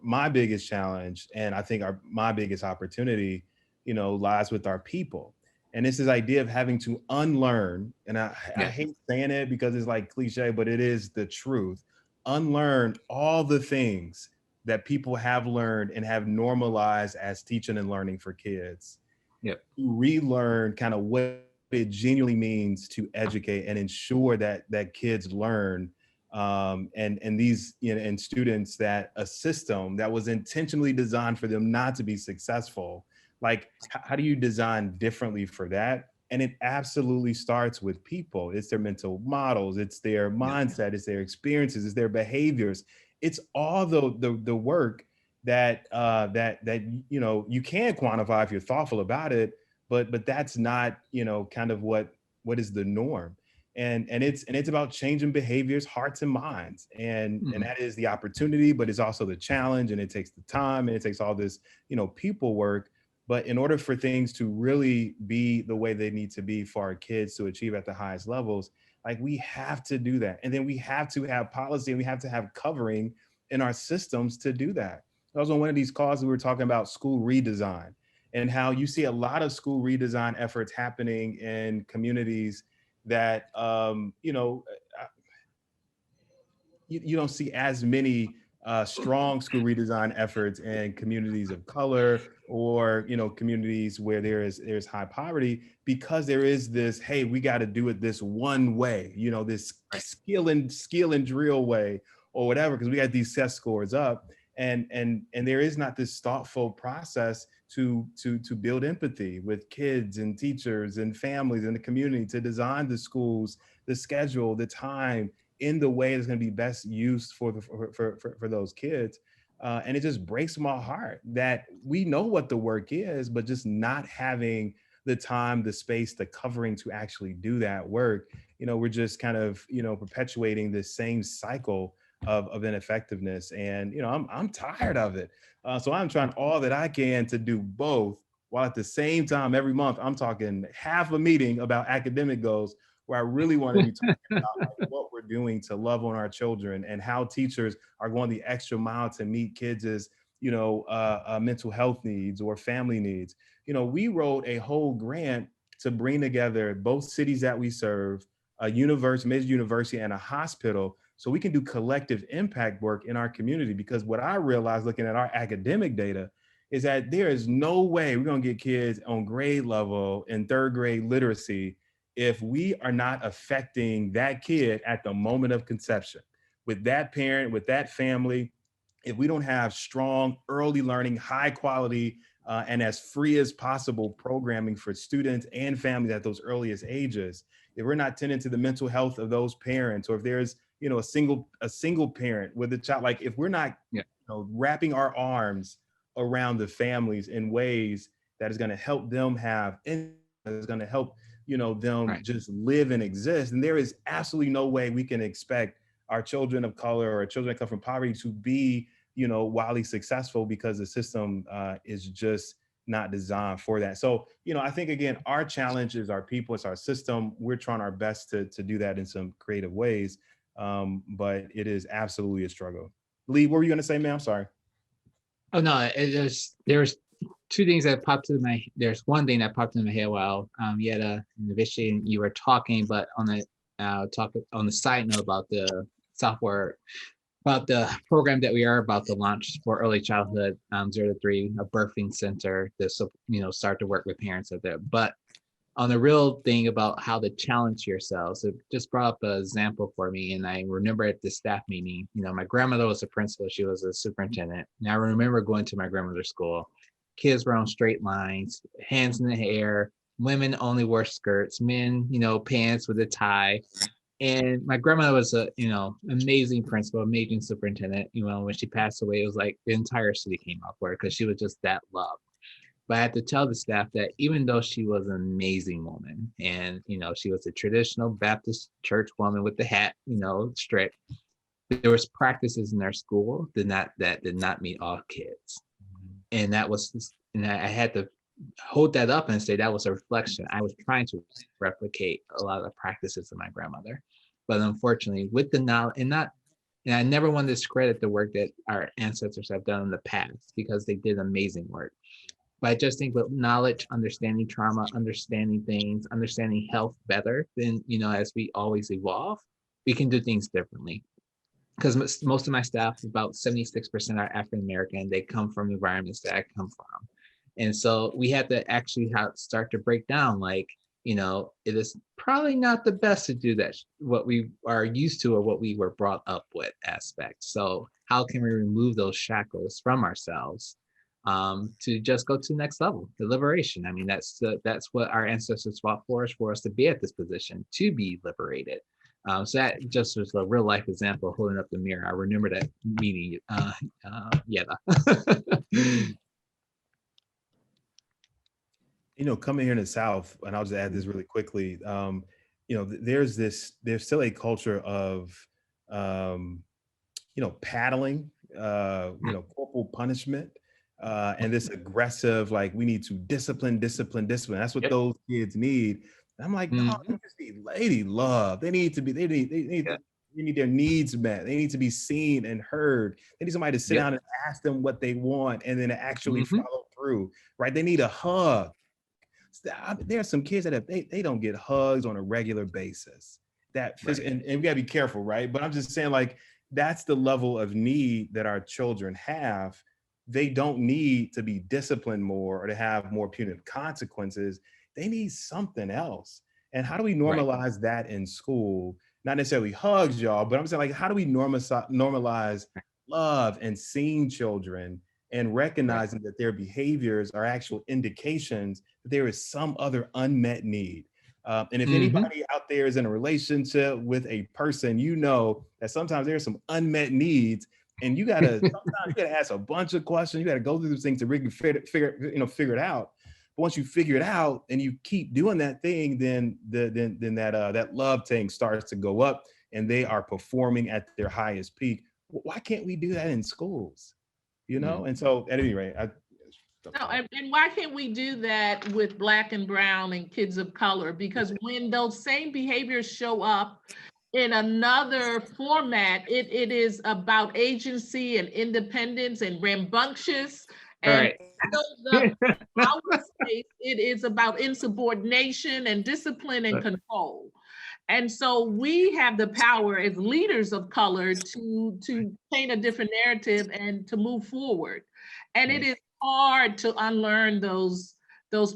my biggest challenge, and I think my biggest opportunity, lies with our people. And it's this idea of having to unlearn, and I hate saying it because it's like cliche, but it is the truth. Unlearn all the things that people have learned and have normalized as teaching and learning for kids. To relearn kind of what it genuinely means to educate and ensure that kids learn, and these and students, that a system that was intentionally designed for them not to be successful. Like, how do you design differently for that? And it absolutely starts with people. It's their mental models, it's their mindset, it's their experiences, it's their behaviors. It's all the work that you can quantify if you're thoughtful about it, but that's not kind of what is the norm. And it's about changing behaviors, hearts and minds. And that is the opportunity, but it's also the challenge, and it takes the time, and it takes all this people work. But in order for things to really be the way they need to be for our kids to achieve at the highest levels, like, we have to do that. And then we have to have policy, and we have to have covering in our systems to do that. I was on one of these calls, we were talking about school redesign and how you see a lot of school redesign efforts happening in communities that, you don't see as many strong school redesign efforts in communities of color, or communities where there's high poverty, because there is this, hey, we got to do it this one way, this skill and drill way, or whatever, because we got these set scores up, and there is not this thoughtful process to build empathy with kids and teachers and families in the community, to design the schools, the schedule, the time, in the way that's going to be best used for those kids. And it just breaks my heart that we know what the work is, but just not having the time, the space, the covering to actually do that work. We're just kind of, perpetuating this same cycle of ineffectiveness. And, I'm tired of it. So I'm trying all that I can to do both, while at the same time, every month, I'm talking half a meeting about academic goals, where I really want to be talking about what we're doing to love on our children, and how teachers are going the extra mile to meet kids' mental health needs or family needs. We wrote a whole grant to bring together both cities that we serve, a university, major university, and a hospital, so we can do collective impact work in our community. Because what I realized looking at our academic data is that there is no way we're going to get kids on grade level in third grade literacy if we are not affecting that kid at the moment of conception, with that parent, with that family. If we don't have strong early learning, high quality, and as free as possible programming for students and families at those earliest ages, if we're not tending to the mental health of those parents, or if there's a single parent with a child, like if we're not wrapping our arms around the families in ways that is going to help them is going to help them just live and exist, and there is absolutely no way we can expect our children of color or children that come from poverty to be wildly successful, because the system is just not designed for that. So I think, again, our challenge is our people, it's our system. We're trying our best to do that in some creative ways, but it is absolutely a struggle. Lee, what were you going to say, ma'am? Sorry. Oh no, there's two things that popped into my. There's one thing that popped into my head while Yetta and Vishy and you were talking, but on the side note about the software, about the program that we are about to launch for early childhood 0 to 3, a birthing center to start to work with parents out there. But on the real thing about how to challenge yourselves, it just brought up an example for me. And I remember at the staff meeting, my grandmother was a principal, she was a superintendent. And I remember going to my grandmother's school. Kids were on straight lines, hands in the air, women only wore skirts, men, pants with a tie. And my grandmother was a, amazing principal, amazing superintendent. When she passed away, it was like the entire city came up for her because she was just that loved. But I had to tell the staff that even though she was an amazing woman, and she was a traditional Baptist church woman with the hat, strict, there was practices in their school that did not meet all kids, and that was, and I had to hold that up and say that was a reflection. I was trying to replicate a lot of the practices of my grandmother, but unfortunately, with the knowledge, and I never want to discredit the work that our ancestors have done in the past, because they did amazing work. But I just think with knowledge, understanding trauma, understanding things, understanding health better, then, as we always evolve, we can do things differently. Because most of my staff, about 76% are African-American. They come from environments that I come from. And so we had to actually start to break down, like, it is probably not the best to do that, what we are used to or what we were brought up with aspects. So how can we remove those shackles from ourselves? To just go to the next level, the liberation. I mean, that's what our ancestors fought for us to be at this position, to be liberated. So that just was a real life example, holding up the mirror. I remember that meeting, Yetta. Coming here in the South, and I'll just add this really quickly, there's still a culture of, paddling, corporal punishment, and this aggressive, like, we need to discipline. That's what those kids need. And I'm like, no, they just need lady love. They need their needs met. They need to be seen and heard. They need somebody to sit down and ask them what they want, and then to actually follow through, right? They need a hug. There are some kids that they don't get hugs on a regular basis. And we gotta be careful, right? But I'm just saying, like, that's the level of need that our children have. They don't need to be disciplined more or to have more punitive consequences. They need something else. And how do we normalize that in school? Not necessarily hugs, y'all, but I'm saying, like, how do we normalize love and seeing children and recognizing that their behaviors are actual indications that there is some other unmet need? And if anybody out there is in a relationship with a person, that sometimes there's some unmet needs, and sometimes you gotta ask a bunch of questions. You gotta go through these things to really figure it out. But once you figure it out and you keep doing that thing, then that love thing starts to go up, and they are performing at their highest peak. Why can't we do that in schools? And so, at any rate, and why can't we do that with Black and brown and kids of color? Because when those same behaviors show up in another format, it is about agency and independence and rambunctious. All And right. our space, it is about insubordination and discipline and control. And so we have the power as leaders of color to paint a different narrative and to move forward. And it is hard to unlearn those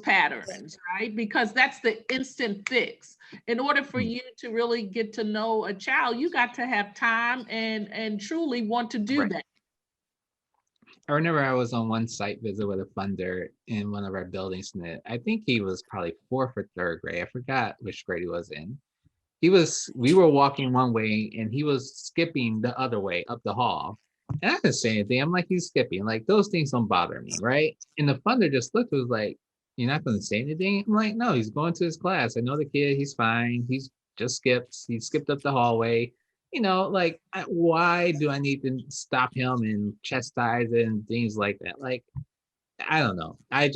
patterns, right? Because that's the instant fix. In order for you to really get to know a child, you got to have time and truly want to do that. I remember I was on one site visit with a funder in one of our buildings, and I think he was probably 4th or 3rd grade. I forgot which grade he was in. We were walking one way and he was skipping the other way up the hall. And I didn't say anything. I'm like, he's skipping. Like, those things don't bother me, right? And the funder just looked, was like, you're not going to say anything? I'm like, no, he's going to his class. I know the kid, he's fine. He skipped up the hallway. You know, like, why do I need to stop him and chastise it and things like that? Like, I don't know. I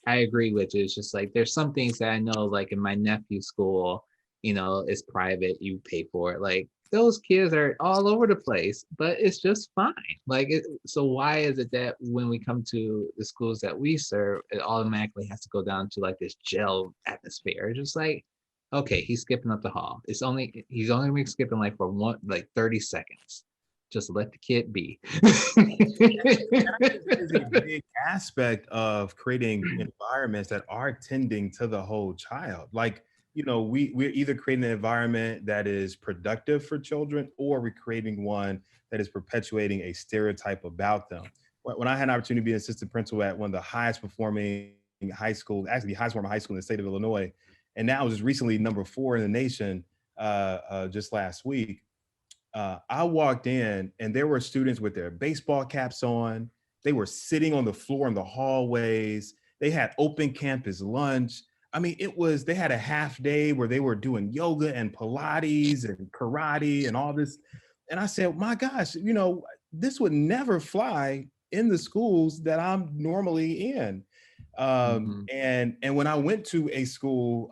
agree with you. It's just like, there's some things that I know, like in my nephew's school, you know, it's private, you pay for it. Like, those kids are all over the place, but it's just fine. Like, so why is it that when we come to the schools that we serve, it automatically has to go down to like this jail atmosphere? It's just like, okay, he's skipping up the hall. He's only been skipping like for 30 seconds. Just let the kid be. That is a big aspect of creating environments that are tending to the whole child. Like, you know, we're either creating an environment that is productive for children, or we're creating one that is perpetuating a stereotype about them. When I had an opportunity to be an assistant principal at one of the highest performing high schools, actually the highest performing high school in the state of Illinois, and now just recently number 4 in the nation, just last week, I walked in and there were students with their baseball caps on. They were sitting on the floor in the hallways. They had open campus lunch. I mean, they had a half day where they were doing yoga and Pilates and karate and all this. And I said, my gosh, you know, this would never fly in the schools that I'm normally in. And when I went to a school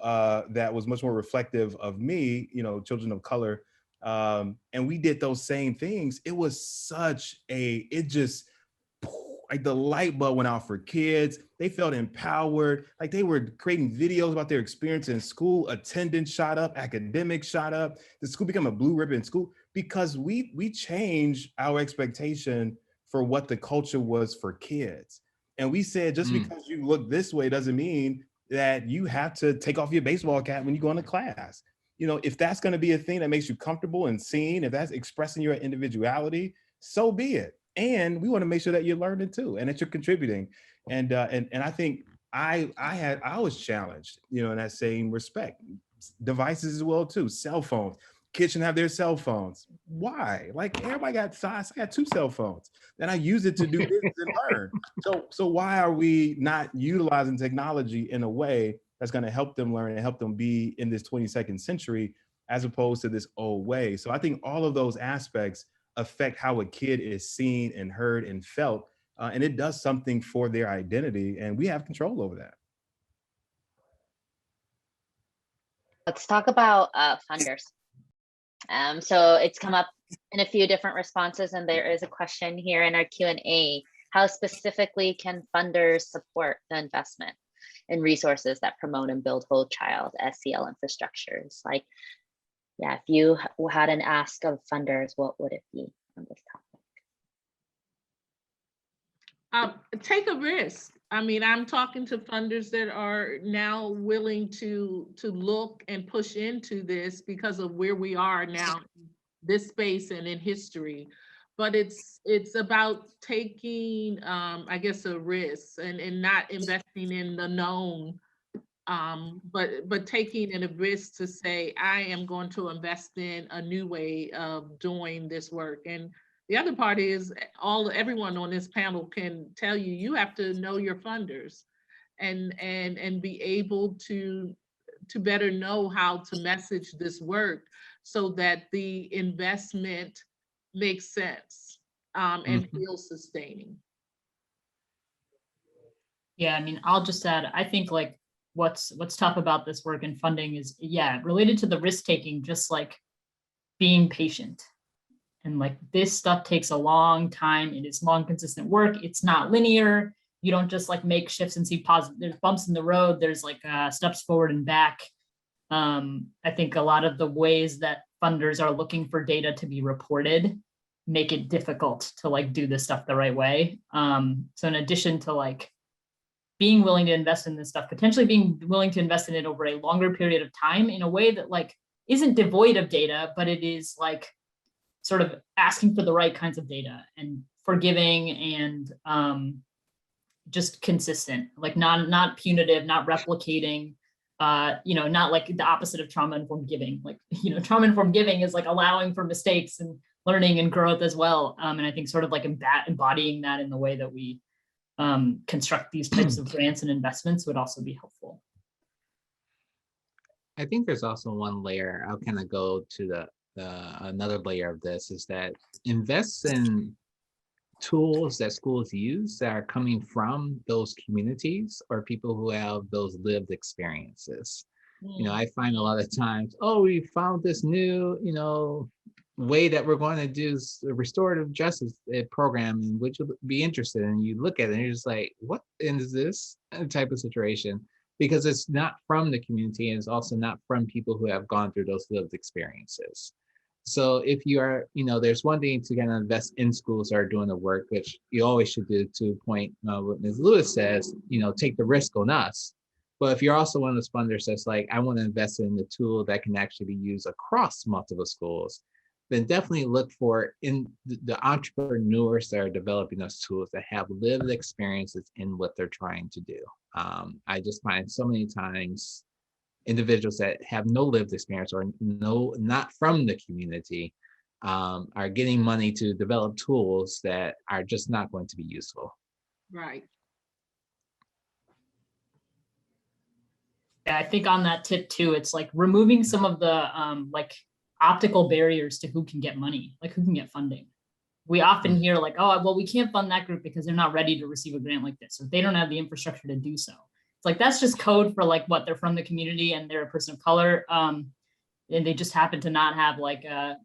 that was much more reflective of me, you know, children of color, and we did those same things, it was like the light bulb went out for kids. They felt empowered. Like, they were creating videos about their experience in school. Attendance shot up, academics shot up. The school became a blue ribbon school because we changed our expectation for what the culture was for kids. And we said, just because you look this way doesn't mean that you have to take off your baseball cap when you go into class. You know, if that's going to be a thing that makes you comfortable and seen, if that's expressing your individuality, so be it. And we want to make sure that you're learning too, and that you're contributing. And I think I was challenged, you know, in that same respect. Devices as well too, cell phones. Kids should have their cell phones. Why? Like, everybody got size. I got 2 cell phones, and I use it to do business and learn. So why are we not utilizing technology in a way that's going to help them learn and help them be in this 22nd century, as opposed to this old way? So I think all of those aspects affect how a kid is seen and heard and felt, and it does something for their identity, and we have control over that. Let's talk about funders. So it's come up in a few different responses, and there is a question here in our Q&A. How specifically can funders support the investment in resources that promote and build whole child SEL infrastructures? Like, yeah, if you had an ask of funders, what would it be on this topic? Take a risk. I mean, I'm talking to funders that are now willing to look and push into this because of where we are now, this space and in history. But it's about taking, I guess, a risk and not investing in the known, but taking a risk to say, I am going to invest in a new way of doing this work. And the other part is everyone on this panel can tell you, you have to know your funders and be able to better know how to message this work so that the investment makes sense and feels sustaining. Yeah, I mean, I'll just add, I think like what's tough about this work and funding is, yeah, related to the risk taking, just like being patient. And like this stuff takes a long time. It is long, consistent work. It's not linear. You don't just like make shifts and see positive. There's bumps in the road. There's like steps forward and back. I think a lot of the ways that funders are looking for data to be reported make it difficult to like do this stuff the right way. So in addition to like being willing to invest in this stuff, potentially being willing to invest in it over a longer period of time in a way that like isn't devoid of data, but it is like sort of asking for the right kinds of data and forgiving and just consistent, like not punitive, not replicating, not like the opposite of trauma-informed giving. Like, trauma-informed giving is like allowing for mistakes and learning and growth as well. And I think sort of like embodying that in the way that we construct these types of grants and investments would also be helpful. I think there's also one layer. I'll kind of go to the another layer of this is that invest in tools that schools use that are coming from those communities or people who have those lived experiences. I find a lot of times, oh, we found this new, way that we're going to do a restorative justice program, and would you be interested? And you look at it and you're just like, what is this type of situation? Because it's not from the community and it's also not from people who have gone through those lived experiences. So if you are, there's one thing to kind of invest in schools that are doing the work, which you always should do, to point what Ms. Lewis says, take the risk on us. But if you're also one of those funders that's like, I want to invest in the tool that can actually be used across multiple schools, then definitely look for in the entrepreneurs that are developing those tools that have lived experiences in what they're trying to do. I just find so many times individuals that have no lived experience or not from the community are getting money to develop tools that are just not going to be useful. Right. Yeah, I think on that tip too, it's like removing some of the like optical barriers to who can get money, like who can get funding. We often hear like, oh, well, we can't fund that group because they're not ready to receive a grant like this, or they don't have the infrastructure to do so. It's like, that's just code for like what they're from the community and they're a person of color. And they just happen to not have like a,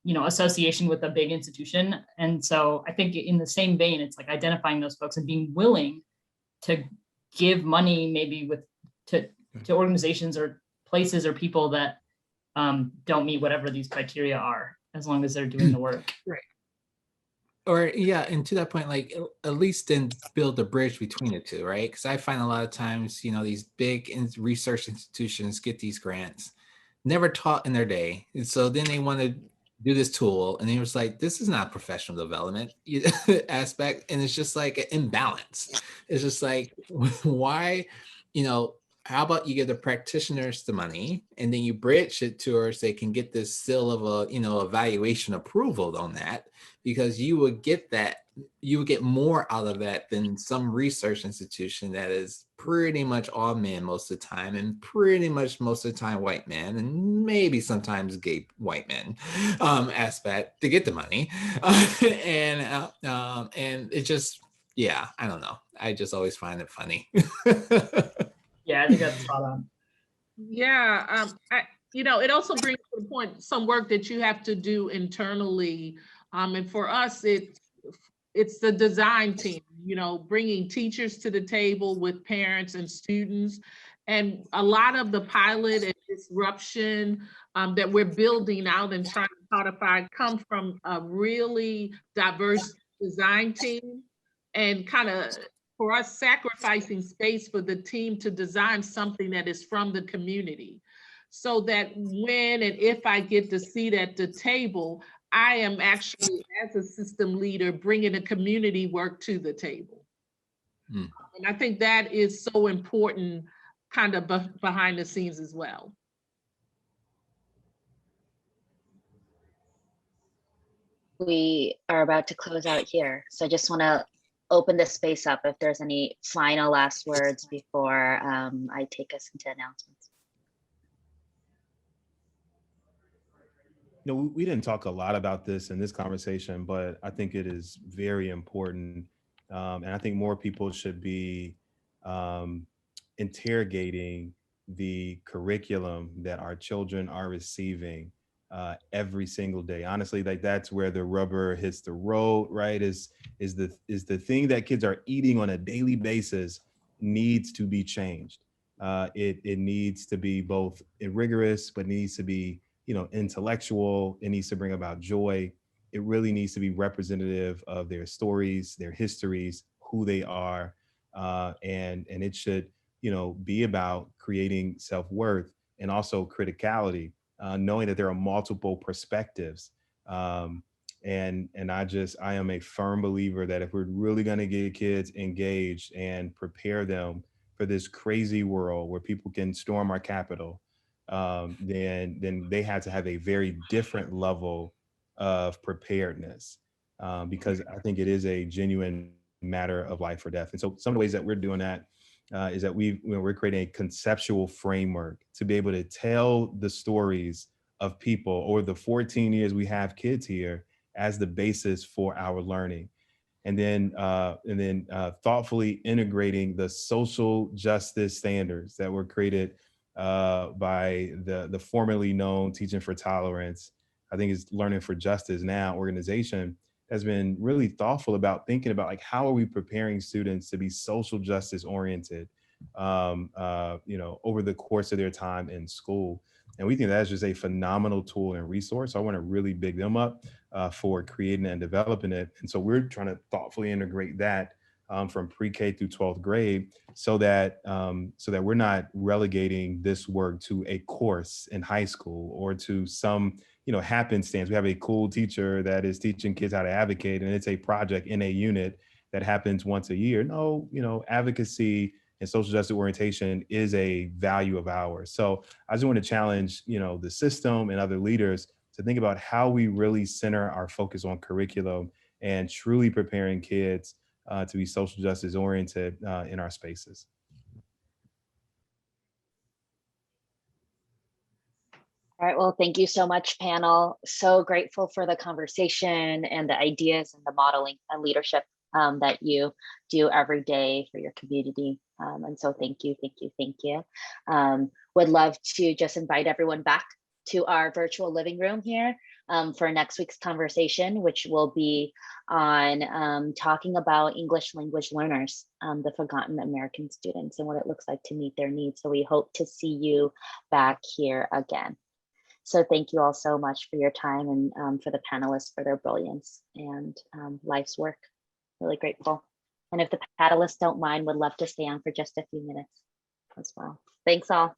association with a big institution. And so I think in the same vein, it's like identifying those folks and being willing to give money maybe to organizations or places or people that don't meet whatever these criteria are, as long as they're doing the work. Right. Or yeah, and to that point, like at least then build a bridge between the two, right? Because I find a lot of times, these big research institutions get these grants, never taught in their day, and so then they want to do this tool, and it was like, this is not professional development aspect, and it's just like an imbalance. It's just like, why, how about you give the practitioners the money and then you bridge it towards they can get this seal of a, evaluation approval on that, because you would get more out of that than some research institution that is pretty much all men most of the time, and pretty much most of the time white men, and maybe sometimes gay white men aspect to get the money. And it just, yeah, I don't know. I just always find it funny. Yeah, I think that's spot on. Yeah, it also brings to the point some work that you have to do internally. And for us, it's the design team, bringing teachers to the table with parents and students. And a lot of the pilot and disruption that we're building out and trying to codify come from a really diverse design team, and kind of, for us, sacrificing space for the team to design something that is from the community, so that when and if I get the seat at the table, I am actually, as a system leader, bringing the community work to the table. And I think that is so important, kind of behind the scenes as well. We are about to close out here, so I just want to open this space up if there's any final last words before I take us into announcements. We didn't talk a lot about this in this conversation, but I think it is very important. And I think more people should be interrogating the curriculum that our children are receiving every single day. Honestly, like that's where the rubber hits the road, right? Is the thing that kids are eating on a daily basis needs to be changed. It needs to be both rigorous, but needs to be, intellectual. It needs to bring about joy. It really needs to be representative of their stories, their histories, who they are, and it should, be about creating self-worth and also criticality, knowing that there are multiple perspectives. And I am a firm believer that if we're really going to get kids engaged and prepare them for this crazy world where people can storm our Capitol, then they have to have a very different level of preparedness, because I think it is a genuine matter of life or death. And so some of the ways that we're doing that is that we're creating a conceptual framework to be able to tell the stories of people over the 14 years we have kids here as the basis for our learning. And then thoughtfully integrating the social justice standards that were created by the formerly known Teaching for Tolerance, I think is Learning for Justice now, organization has been really thoughtful about thinking about, like, how are we preparing students to be social justice oriented, over the course of their time in school. And we think that's just a phenomenal tool and resource. So I want to really big them up for creating and developing it. And so we're trying to thoughtfully integrate that from pre-K through 12th grade, so that we're not relegating this work to a course in high school or to some happenstance. We have a cool teacher that is teaching kids how to advocate, and it's a project in a unit that happens once a year. No, advocacy and social justice orientation is a value of ours. So I just want to challenge, the system and other leaders to think about how we really center our focus on curriculum and truly preparing kids to be social justice oriented in our spaces. All right, well, thank you so much, panel. So grateful for the conversation and the ideas and the modeling and leadership that you do every day for your community. And so thank you, thank you, thank you. Would love to just invite everyone back to our virtual living room here for next week's conversation, which will be on talking about English language learners, the forgotten American students, and what it looks like to meet their needs. So we hope to see you back here again. So thank you all so much for your time, and for the panelists for their brilliance and life's work. Really grateful. And if the panelists don't mind, would love to stay on for just a few minutes as well. Thanks all.